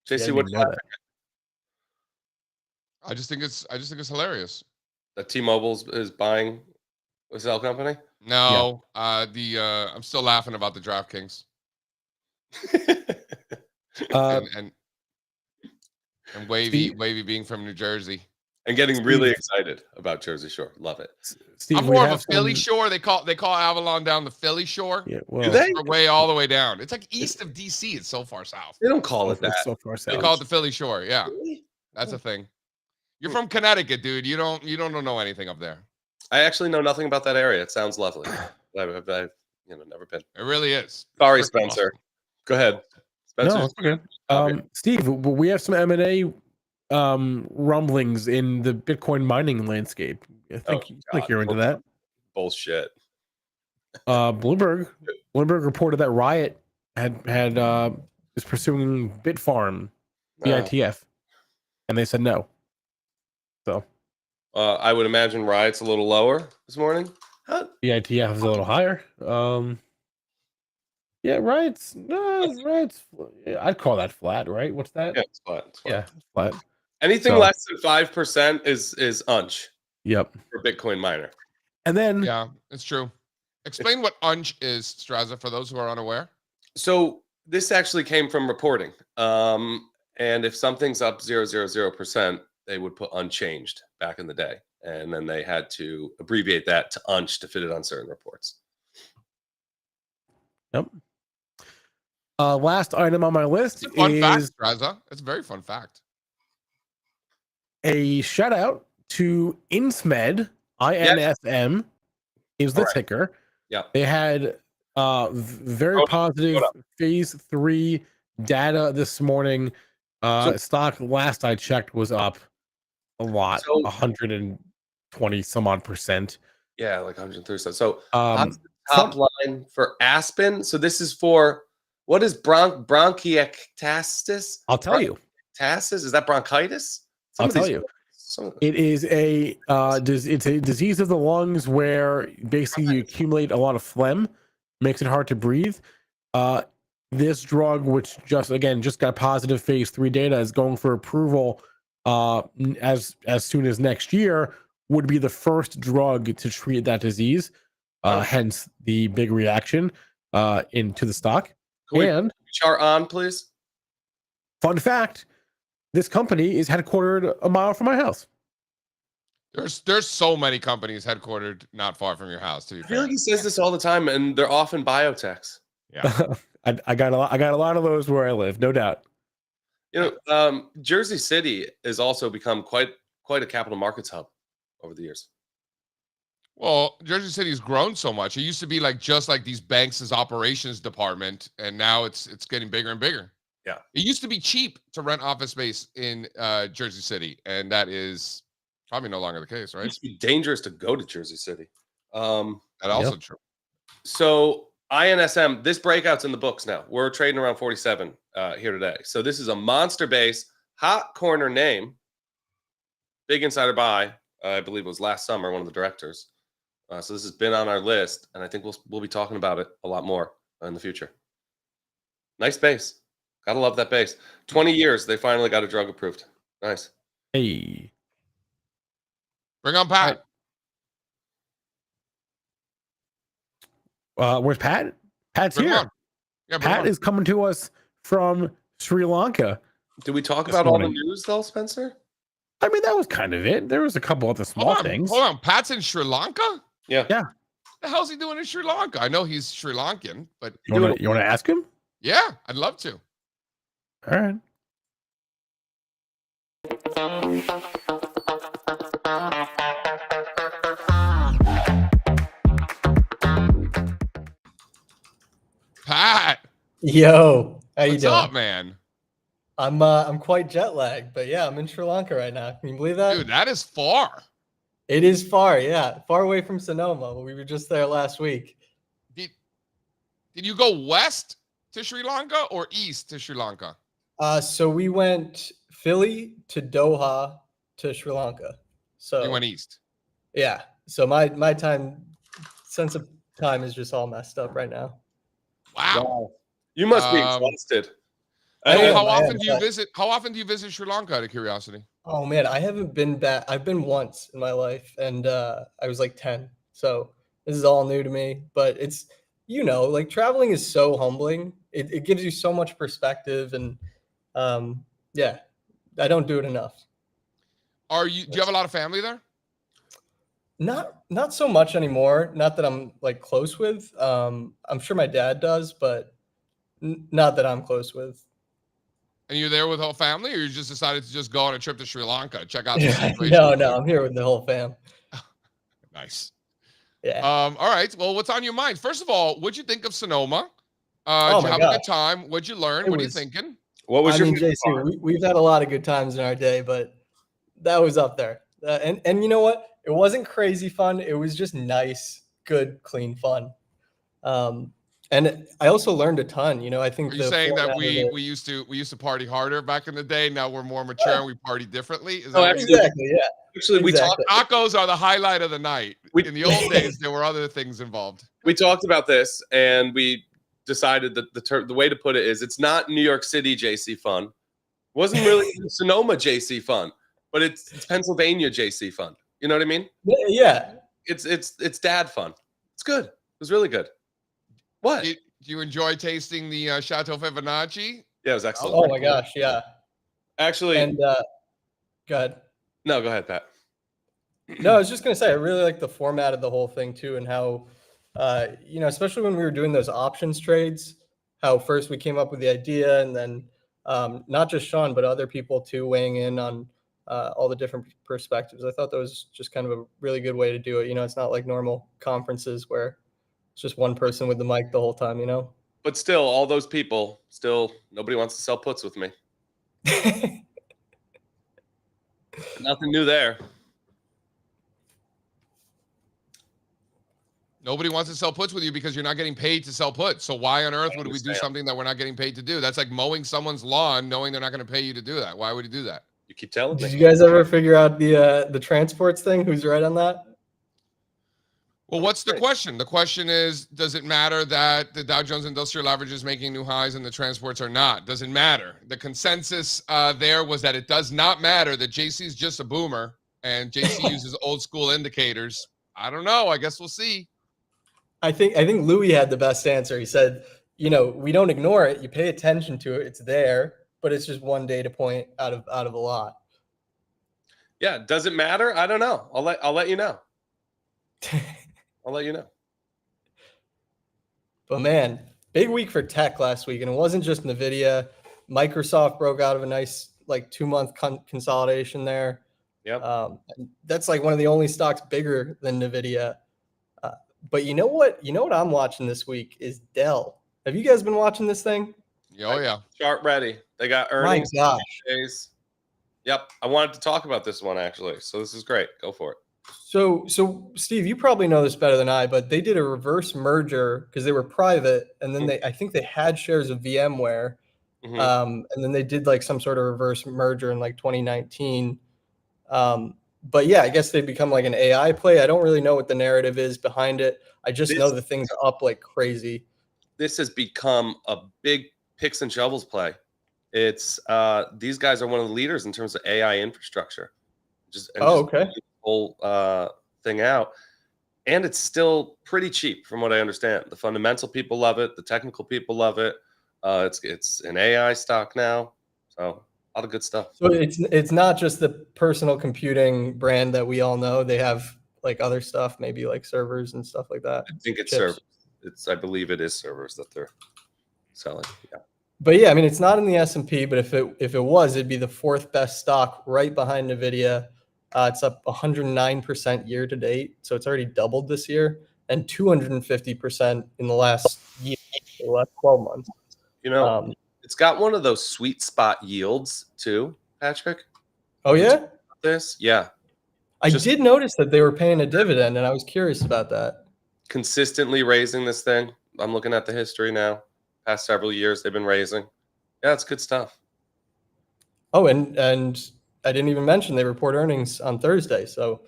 [SPEAKER 3] JC, what do you think?
[SPEAKER 2] I just think it's hilarious
[SPEAKER 3] that T-Mobile is buying a cell company.
[SPEAKER 2] No, I'm still laughing about the DraftKings. and Wavy being from New Jersey
[SPEAKER 3] and getting really excited about Jersey Shore. Love it.
[SPEAKER 1] Steve,
[SPEAKER 2] I'm more of a Philly Shore. They call Avalon down the Philly Shore.
[SPEAKER 1] Yeah, well,
[SPEAKER 3] do they?
[SPEAKER 2] Way all the way down. It's like east of DC. It's so far south.
[SPEAKER 3] They don't call it that.
[SPEAKER 1] So far south.
[SPEAKER 2] They call it the Philly Shore. Yeah,
[SPEAKER 3] Really?
[SPEAKER 2] that's a thing. You're from Connecticut, dude. You don't know anything up there.
[SPEAKER 3] I actually know nothing about that area. It sounds lovely. I've never been.
[SPEAKER 2] It really is.
[SPEAKER 3] Sorry, Spencer.
[SPEAKER 2] Awesome.
[SPEAKER 3] Go ahead, Spencer.
[SPEAKER 1] No, it's okay. Steve, we have some M&A rumblings in the Bitcoin mining landscape. I think you're into that.
[SPEAKER 3] Bullshit.
[SPEAKER 1] Bloomberg reported that Riot is pursuing Bitfarm, BITF, and they said no. So
[SPEAKER 3] I would imagine Riot's a little lower this morning.
[SPEAKER 1] BITF is a little higher. Yeah, Riot's I'd call that flat, right? What's that?
[SPEAKER 3] Yeah, it's flat. It's flat.
[SPEAKER 1] Yeah, flat.
[SPEAKER 3] Anything less than 5% is unch.
[SPEAKER 1] Yep.
[SPEAKER 3] For Bitcoin miner.
[SPEAKER 1] And then
[SPEAKER 2] yeah, it's true. Explain what unch is, Strazza, for those who are unaware.
[SPEAKER 3] So this actually came from reporting. And if something's up 0.000%, they would put unchanged back in the day. And then they had to abbreviate that to unch to fit it on certain reports.
[SPEAKER 1] Yep. Last item on my list
[SPEAKER 2] It's a fun
[SPEAKER 1] is
[SPEAKER 2] fact, Strazza. It's a very fun fact.
[SPEAKER 1] a shout out to Insmed, INSM is the ticker.
[SPEAKER 3] Yeah.
[SPEAKER 1] They had very positive phase 3 data this morning. Stock last I checked was up a lot, 120 some odd percent.
[SPEAKER 3] Yeah, like 130. So top line for Aspen. So this is for what is bronchiectasis?
[SPEAKER 1] I'll tell you.
[SPEAKER 3] Bronchiectasis? Is that bronchitis?
[SPEAKER 1] I'll tell you. It is it's a disease of the lungs where basically you accumulate a lot of phlegm, makes it hard to breathe. this drug, which just got positive phase 3 data, is going for approval as soon as next year, would be the first drug to treat that disease. Hence the big reaction into the stock. And
[SPEAKER 3] chart on, please.
[SPEAKER 1] Fun fact, this company is headquartered a mile from my house.
[SPEAKER 2] There's so many companies headquartered not far from your house. To be
[SPEAKER 3] I feel
[SPEAKER 2] fair.
[SPEAKER 3] like he says this all the time, and they're often biotechs.
[SPEAKER 2] Yeah.
[SPEAKER 1] I got a lot of those where I live, no doubt.
[SPEAKER 3] Jersey City has also become quite a capital markets hub over the years.
[SPEAKER 2] Well, Jersey City's grown so much. It used to be just like these banks' operations department, and now it's getting bigger and bigger.
[SPEAKER 3] Yeah.
[SPEAKER 2] It used to be cheap to rent office space in Jersey City, and that is probably no longer the case,
[SPEAKER 3] It
[SPEAKER 2] right?
[SPEAKER 3] used to be dangerous to go to Jersey City.
[SPEAKER 2] That also true.
[SPEAKER 3] So INSM, this breakout's in the books now. We're trading around 47 here today. So this is a monster base, hot corner name, big insider buy. I believe it was last summer, one of the directors. So this has been on our list, and I think we'll be talking about it a lot more in the future. Nice base. Gotta love that base. 20 years, they finally got a drug approved. Nice.
[SPEAKER 1] Hey.
[SPEAKER 2] Bring on Pat.
[SPEAKER 1] Where's Pat? Pat's
[SPEAKER 2] Bring him
[SPEAKER 1] here.
[SPEAKER 2] on. Yeah, bring him
[SPEAKER 1] Pat
[SPEAKER 2] on.
[SPEAKER 1] is coming to us from Sri Lanka.
[SPEAKER 3] Did we talk
[SPEAKER 1] This
[SPEAKER 3] about all the
[SPEAKER 1] morning.
[SPEAKER 3] news, though, Spencer?
[SPEAKER 1] I mean, that was kind of it. There was a couple other small things.
[SPEAKER 2] Hold on. Pat's in Sri Lanka?
[SPEAKER 3] Yeah.
[SPEAKER 1] Yeah.
[SPEAKER 2] The hell's he doing in Sri Lanka? I know he's Sri Lankan, but
[SPEAKER 1] You want to ask him?
[SPEAKER 2] yeah, I'd love to.
[SPEAKER 1] All right.
[SPEAKER 2] Pat,
[SPEAKER 7] Yo, how you
[SPEAKER 2] what's
[SPEAKER 7] doing?
[SPEAKER 2] up, man?
[SPEAKER 7] I'm quite jet lagged, but yeah, I'm in Sri Lanka right now. Can you believe that?
[SPEAKER 2] Dude, that is far.
[SPEAKER 7] It is far, yeah, far away from Sonoma. We were just there last week.
[SPEAKER 2] Did you go west to Sri Lanka or east to Sri Lanka?
[SPEAKER 7] So we went Philly to Doha to Sri Lanka. So
[SPEAKER 2] You went east.
[SPEAKER 7] yeah. So my sense of time is just all messed up right now.
[SPEAKER 2] Wow.
[SPEAKER 3] You must be exhausted.
[SPEAKER 7] I am,
[SPEAKER 2] How
[SPEAKER 7] I
[SPEAKER 2] often
[SPEAKER 7] am,
[SPEAKER 2] do you
[SPEAKER 7] but-
[SPEAKER 2] visit? How often do you visit Sri Lanka? Out of curiosity.
[SPEAKER 7] Oh man, I haven't been back. I've been once in my life, and I was like 10. So this is all new to me. But it's like traveling is so humbling. It gives you so much perspective, and yeah, I don't do it enough.
[SPEAKER 2] Do you have a lot of family there?
[SPEAKER 7] Not so much anymore. Not that I'm like close with. I'm sure my dad does, but not that I'm close with.
[SPEAKER 2] And you're there with the whole family, or you just decided to just go on a trip to Sri Lanka, check out the situation?
[SPEAKER 7] No, I'm here with the whole fam.
[SPEAKER 2] Nice.
[SPEAKER 7] Yeah.
[SPEAKER 2] All right. Well, what's on your mind? First of all, what'd you think of Sonoma?
[SPEAKER 7] Oh
[SPEAKER 2] Did you
[SPEAKER 7] my
[SPEAKER 2] have
[SPEAKER 7] God.
[SPEAKER 2] a good time? What'd you learn?
[SPEAKER 7] It
[SPEAKER 2] What are you
[SPEAKER 7] was-
[SPEAKER 2] thinking?
[SPEAKER 3] What was
[SPEAKER 7] I
[SPEAKER 3] your
[SPEAKER 7] mean,
[SPEAKER 3] favorite
[SPEAKER 7] JC,
[SPEAKER 3] part?
[SPEAKER 7] we've had a lot of good times in our day, but that was up there. And you know what? It wasn't crazy fun. It was just nice, good, clean fun. And I also learned a ton. I think
[SPEAKER 2] Are you saying that we used to party harder back in the day? Now we're more mature and we party differently? Is that what you're saying?
[SPEAKER 7] exactly, yeah.
[SPEAKER 3] Actually, we talked
[SPEAKER 7] Exactly.
[SPEAKER 2] Tacos are the highlight of the night. In the old days, there were other things involved.
[SPEAKER 3] we talked about this, and we decided that the way to put it is it's not New York City JC fun. It wasn't really Sonoma JC fun, but it's Pennsylvania JC fun. You know what I mean?
[SPEAKER 7] Yeah.
[SPEAKER 3] It's dad fun. It's good. It was really good. What?
[SPEAKER 2] Do you enjoy tasting the Chateau Fibonacci?
[SPEAKER 3] Yeah, it was excellent.
[SPEAKER 7] Oh my gosh, yeah.
[SPEAKER 3] Actually,
[SPEAKER 7] And go ahead.
[SPEAKER 3] no, go ahead, Pat.
[SPEAKER 7] No, I was just gonna say I really like the format of the whole thing too, and how especially when we were doing those options trades, how first we came up with the idea, and then not just Sean but other people too weighing in on all the different perspectives. I thought that was just kind of a really good way to do it. It's not like normal conferences where it's just one person with the mic the whole time.
[SPEAKER 3] But still, all those people, nobody wants to sell puts with me. Nothing new there.
[SPEAKER 2] Nobody wants to sell puts with you because you're not getting paid to sell puts. So why on earth would we do
[SPEAKER 3] understand.
[SPEAKER 2] something that we're not getting paid to do? That's like mowing someone's lawn knowing they're not going to pay you to do that. Why would you do that?
[SPEAKER 3] You keep telling
[SPEAKER 7] Did
[SPEAKER 3] me.
[SPEAKER 7] you guys ever figure out the transports thing? Who's right on that?
[SPEAKER 2] Well, what's the
[SPEAKER 3] Great.
[SPEAKER 2] question? The question is, does it matter that the Dow Jones Industrial Average is making new highs and the transports are not? Does it matter? The consensus there was that it does not matter, that JC's just a boomer and JC uses old school indicators. I don't know. I guess we'll see.
[SPEAKER 7] I think Louis had the best answer. He said, we don't ignore it. You pay attention to it. It's there, but it's just one data point out of a lot.
[SPEAKER 3] Yeah, does it matter? I don't know. I'll let you know. I'll let you know.
[SPEAKER 7] But man, big week for tech last week, and it wasn't just Nvidia. Microsoft broke out of a nice 2-month consolidation there.
[SPEAKER 3] Yep.
[SPEAKER 7] That's like one of the only stocks bigger than Nvidia. But you know what? I'm watching this week is Dell. Have you guys been watching this thing?
[SPEAKER 2] Oh yeah.
[SPEAKER 3] Chart ready. They got earnings.
[SPEAKER 7] My gosh.
[SPEAKER 3] Days. Yep. I wanted to talk about this one actually. So this is great. Go for it.
[SPEAKER 7] So Steve, you probably know this better than I, but they did a reverse merger because they were private, and then I think they had shares of VMware, and then they did some sort of reverse merger in 2019. But yeah, I guess they become an AI play. I don't really know what the narrative is behind it. I just know the thing's up like crazy.
[SPEAKER 3] This has become a big picks and shovels play. It's these guys are one of the leaders in terms of AI infrastructure. Okay. Whole thing out, and it's still pretty cheap from what I understand. The fundamental people love it, the technical people love it. It's an AI stock now, so a lot of good stuff.
[SPEAKER 7] So it's not just the personal computing brand that we all know. They have other stuff, maybe servers and stuff like that.
[SPEAKER 3] I think it's servers. I believe it is servers that they're selling. Yeah.
[SPEAKER 7] But yeah, I mean, it's not in the S&P, but if it was, it'd be the 4th best stock right behind Nvidia. It's up 109% year to date, so it's already doubled this year, and 250% in the last year, the last 12 months.
[SPEAKER 3] It's got one of those sweet spot yields too, Patrick.
[SPEAKER 7] Oh yeah,
[SPEAKER 3] yeah.
[SPEAKER 7] I did notice that they were paying a dividend, and I was curious about that.
[SPEAKER 3] Consistently raising this thing. I'm looking at the history now. Past several years, they've been raising. Yeah, it's good stuff.
[SPEAKER 7] Oh, and I didn't even mention they report earnings on Thursday, so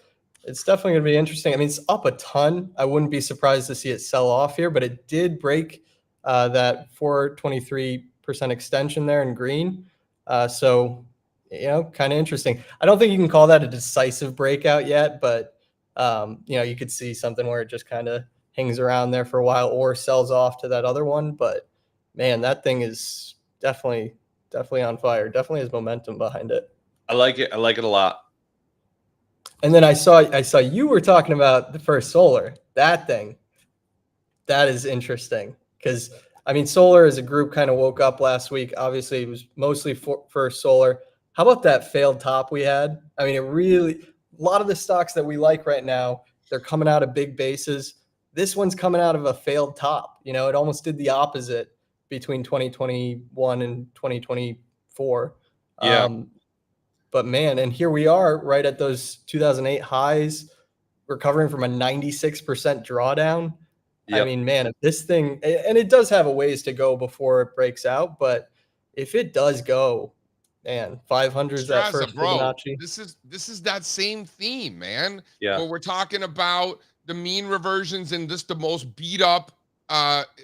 [SPEAKER 7] it's definitely going to be interesting. I mean, it's up a ton. I wouldn't be surprised to see it sell off here, but it did break that 423% extension there in green. So, kind of interesting. I don't think you can call that a decisive breakout yet, but, you could see something where it just kind of hangs around there for a while or sells off to that other one. But, man, that thing is definitely on fire. Definitely has momentum behind it.
[SPEAKER 3] I like it. I like it a lot.
[SPEAKER 7] And then I saw you were talking about the First Solar. That thing, that is interesting because Solar as a group kind of woke up last week. Obviously, it was mostly First Solar. How about that failed top we had? I mean, a lot of the stocks that we like right now, they're coming out of big bases. This one's coming out of a failed top. It almost did the opposite between 2021 and 2024.
[SPEAKER 3] Yeah.
[SPEAKER 7] But man, and here we are right at those 2008 highs, recovering from a 96% drawdown. Yep. I mean, man, if this thing, and it does have a ways to go before it breaks out, but if it does go, man, 500 is that first Fibonacci.
[SPEAKER 2] This is that same theme, man.
[SPEAKER 3] Yeah.
[SPEAKER 2] Where we're talking about the mean reversions in the most beat up,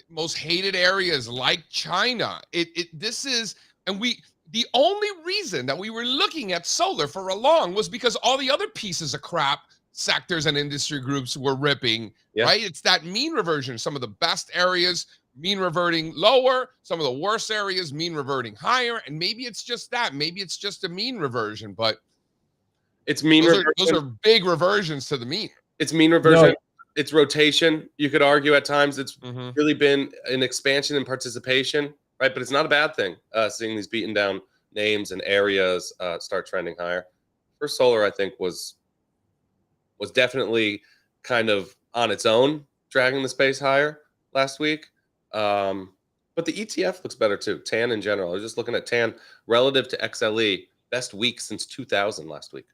[SPEAKER 2] most hated areas like China. The only reason that we were looking at solar for a long was because all the other pieces of crap sectors and industry groups were ripping, right? It's that mean reversion. Some of the best areas, mean reverting lower, some of the worst areas, mean reverting higher. And maybe it's just that. Maybe it's just a mean reversion, but
[SPEAKER 3] it's mean reversion.
[SPEAKER 2] Those are big reversions to the mean.
[SPEAKER 3] It's mean reversion. No. It's rotation. You could argue at times it's really been an expansion in participation. Right, but it's not a bad thing seeing these beaten down names and areas start trending higher. First Solar, I think, was definitely kind of on its own, dragging the space higher last week. But the ETF looks better too. TAN in general. I was just looking at TAN relative to XLE, best week since 2000 last week.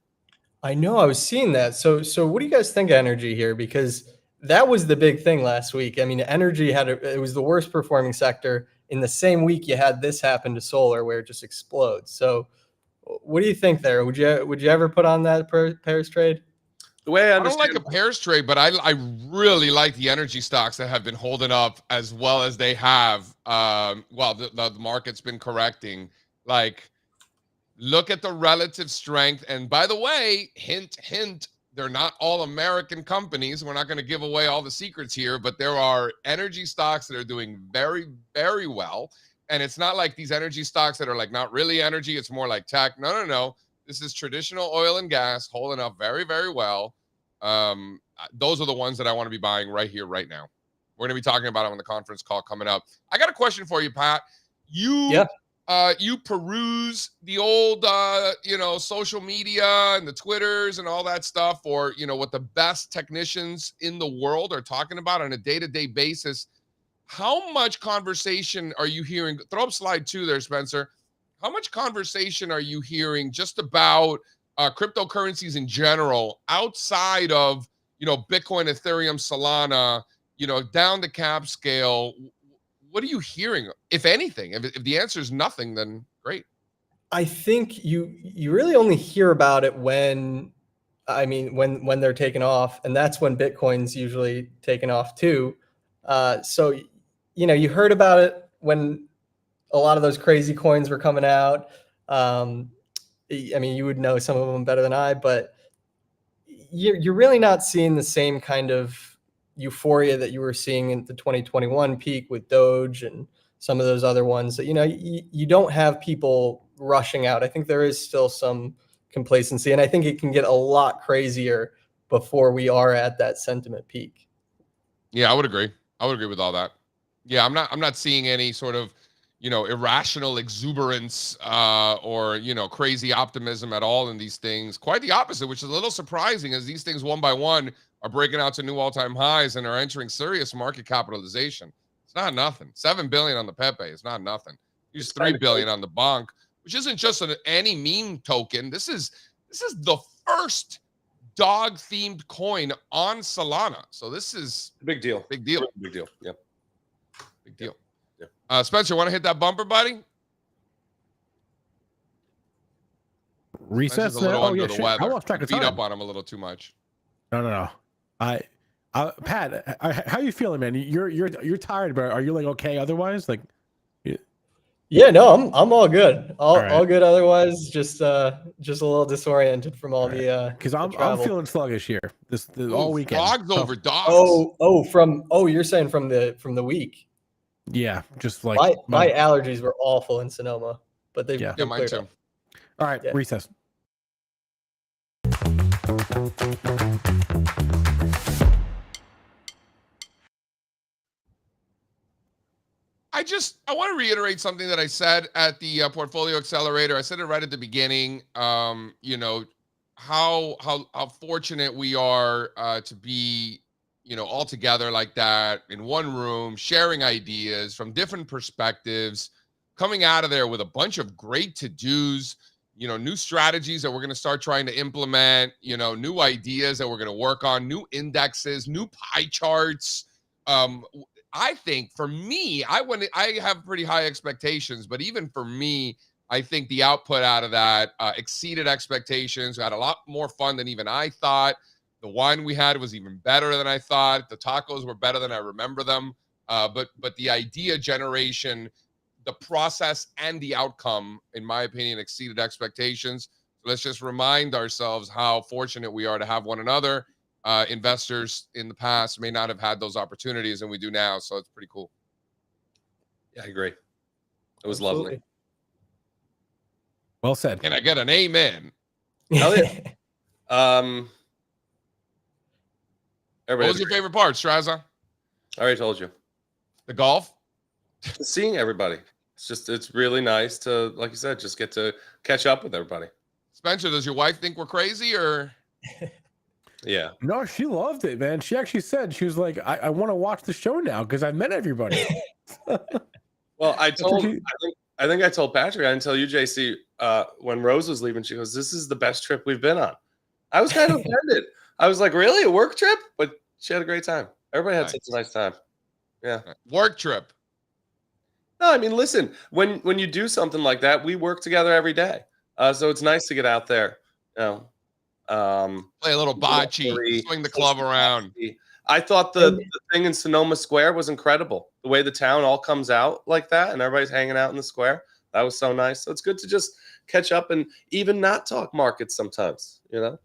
[SPEAKER 7] I know, I was seeing that. So what do you guys think of energy here? Because that was the big thing last week. I mean, energy it was the worst performing sector. In the same week, you had this happen to solar where it just explodes. So what do you think there? Would you ever put on that pairs trade?
[SPEAKER 3] The way I
[SPEAKER 2] I don't like
[SPEAKER 3] understand,
[SPEAKER 2] a pairs trade, but I really like the energy stocks that have been holding up as well as they have. Well, the market's been correcting. Like, look at the relative strength. And by the way, hint, hint, they're not all American companies. We're not going to give away all the secrets here, but there are energy stocks that are doing very, very well. And it's not like these energy stocks that are like not really energy. It's more like tech. No, no, no. This is traditional oil and gas holding up very, very well. Those are the ones that I want to be buying right here, right now. We're going to be talking about them on the conference call coming up. I got a question for you, Pat. You peruse the old, social media and the Twitters and all that stuff, or, what the best technicians in the world are talking about on a day-to-day basis. How much conversation are you hearing? Throw up slide 2 there, Spencer. How much conversation are you hearing just about cryptocurrencies in general outside of, Bitcoin, Ethereum, Solana, down the cap scale? What are you hearing, if anything? If the answer is nothing, then great.
[SPEAKER 7] I think you really only hear about it when they're taken off, and that's when Bitcoin's usually taken off too. So you heard about it when a lot of those crazy coins were coming out. You would know some of them better than I, but you're really not seeing the same kind of euphoria that you were seeing in the 2021 peak with Doge and some of those other ones. That you don't have people rushing out. I think there is still some complacency, and I think it can get a lot crazier before we are at that sentiment peak.
[SPEAKER 2] Yeah, I would agree. I would agree with all that. Yeah, I'm not seeing any sort of irrational exuberance or crazy optimism at all in these things. Quite the opposite, which is a little surprising, as these things one by one are breaking out to new all-time highs and are entering serious market capitalization. It's not nothing. $7 billion on the Pepe is not nothing. Use $3 billion on the Bonk, which isn't just any meme token. This is the first dog-themed coin on Solana. So this is
[SPEAKER 3] big deal.
[SPEAKER 2] Big deal.
[SPEAKER 3] Big deal. Yep.
[SPEAKER 2] Big deal.
[SPEAKER 3] Yeah.
[SPEAKER 2] Spencer, want to hit that bumper, buddy?
[SPEAKER 1] Recess.
[SPEAKER 2] A little under the weather.
[SPEAKER 1] I lost track of
[SPEAKER 2] Beat
[SPEAKER 1] time.
[SPEAKER 2] up on him a little too much.
[SPEAKER 1] No. Pat, how you feeling, man? You're tired, but are you like okay otherwise? Like,
[SPEAKER 7] yeah, no, I'm all good. All
[SPEAKER 1] right.
[SPEAKER 7] All good otherwise. Just a little disoriented from all the
[SPEAKER 1] because I'm feeling sluggish here this all weekend.
[SPEAKER 2] Dogs over dogs.
[SPEAKER 7] You're saying from the week.
[SPEAKER 1] Yeah, just like
[SPEAKER 7] my allergies were awful in Sonoma, but they've
[SPEAKER 2] mine
[SPEAKER 7] cleared
[SPEAKER 2] too.
[SPEAKER 7] up.
[SPEAKER 1] All right, recess.
[SPEAKER 2] I want to reiterate something that I said at the Portfolio Accelerator. I said it right at the beginning. How fortunate we are to be, all together like that in one room, sharing ideas from different perspectives, coming out of there with a bunch of great to-dos, new strategies that we're going to start trying to implement, new ideas that we're going to work on, new indexes, new pie charts. I think for me, I have pretty high expectations, but even for me, I think the output out of that exceeded expectations. We had a lot more fun than even I thought. The wine we had was even better than I thought. The tacos were better than I remember them. But the idea generation, the process, and the outcome, in my opinion, exceeded expectations. So let's just remind ourselves how fortunate we are to have one another. Investors in the past may not have had those opportunities, and we do now. So it's pretty cool.
[SPEAKER 3] Yeah, I agree. It was
[SPEAKER 7] Absolutely.
[SPEAKER 3] lovely.
[SPEAKER 1] Well said.
[SPEAKER 2] Can I get an amen?
[SPEAKER 3] Hell yeah.
[SPEAKER 2] What was your favorite part, Strazza?
[SPEAKER 3] I already told you.
[SPEAKER 2] The golf?
[SPEAKER 3] Seeing everybody. It's really nice to, like you said, just get to catch up with everybody.
[SPEAKER 2] Spencer, does your wife think we're crazy or?
[SPEAKER 3] Yeah.
[SPEAKER 1] No, she loved it, man. She actually said, she was like, I want to watch the show now because I've met everybody.
[SPEAKER 3] Well, I think I told Patrick, I didn't tell you, JC, when Rose was leaving, she goes, "This is the best trip we've been on." I was kind of offended. I was like, really? A work trip? But she had a great time. Everybody had such a nice time. Yeah.
[SPEAKER 2] Work trip.
[SPEAKER 3] No, I mean, listen, when you do something like that, we work together every day. So it's nice to get out there.
[SPEAKER 2] Play a little bocce, swing the club around.
[SPEAKER 3] I thought the thing in Sonoma Square was incredible. The way the town all comes out like that and everybody's hanging out in the square. That was so nice. So it's good to just catch up and even not talk markets sometimes, you know?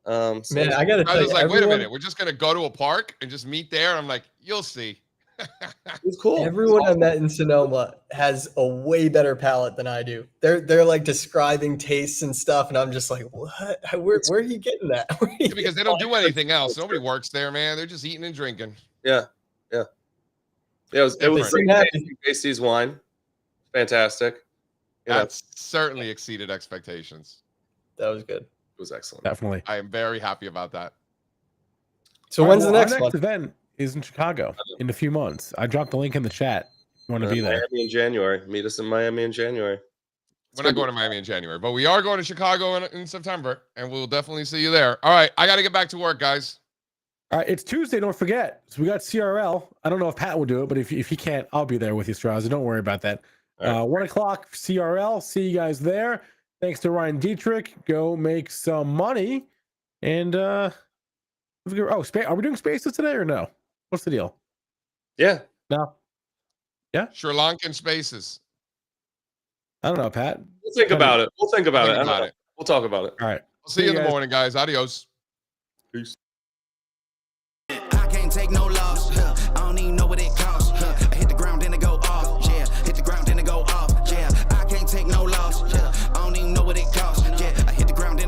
[SPEAKER 3] So
[SPEAKER 7] Man, I gotta
[SPEAKER 2] I
[SPEAKER 7] tell
[SPEAKER 2] was
[SPEAKER 7] you,
[SPEAKER 2] like, wait a
[SPEAKER 7] everyone,
[SPEAKER 2] minute, we're just gonna go to a park and just meet there. I'm like, you'll see.
[SPEAKER 3] it was cool.
[SPEAKER 7] everyone I met in Sonoma has a way better palate than I do. They're like describing tastes and stuff, and I'm just like, what? Where are you getting that? Where are you
[SPEAKER 2] Because they don't do anything else. Nobody works there, man. They're just eating and drinking.
[SPEAKER 3] Yeah. It was
[SPEAKER 7] They
[SPEAKER 3] great.
[SPEAKER 7] seem happy.
[SPEAKER 3] Casey's wine. Fantastic. You know,
[SPEAKER 2] That's certainly exceeded expectations.
[SPEAKER 7] That was good.
[SPEAKER 3] it was excellent.
[SPEAKER 1] Definitely.
[SPEAKER 2] I am very happy about that.
[SPEAKER 7] So
[SPEAKER 1] All right,
[SPEAKER 7] when's
[SPEAKER 1] well,
[SPEAKER 7] the next
[SPEAKER 1] our
[SPEAKER 7] one?
[SPEAKER 1] next event is in Chicago in a few months. I dropped the link in the chat. You want to be there?
[SPEAKER 3] Miami in January. Meet us in Miami in January.
[SPEAKER 2] We're not going to Miami in January, but we are going to Chicago in September, and we'll definitely see you there. All right, I got to get back to work, guys.
[SPEAKER 1] All right, it's Tuesday. Don't forget. So we got CRL. I don't know if Pat will do it, but if he can't, I'll be there with you, Strazza. Don't worry about that.
[SPEAKER 3] All right.
[SPEAKER 1] 1 o'clock CRL. See you guys there. Thanks to Ryan Detrick. Go make some money. And are we doing spaces today or no? What's the deal?
[SPEAKER 3] Yeah.
[SPEAKER 1] No.
[SPEAKER 2] Sri Lankan spaces.
[SPEAKER 1] I don't know, Pat.
[SPEAKER 3] We'll think about it. We'll think about
[SPEAKER 2] Think
[SPEAKER 3] it.
[SPEAKER 2] about it.
[SPEAKER 3] We'll talk about it.
[SPEAKER 1] All right.
[SPEAKER 2] We'll see you in the
[SPEAKER 1] guys.
[SPEAKER 2] morning, guys. Adios.
[SPEAKER 3] Peace.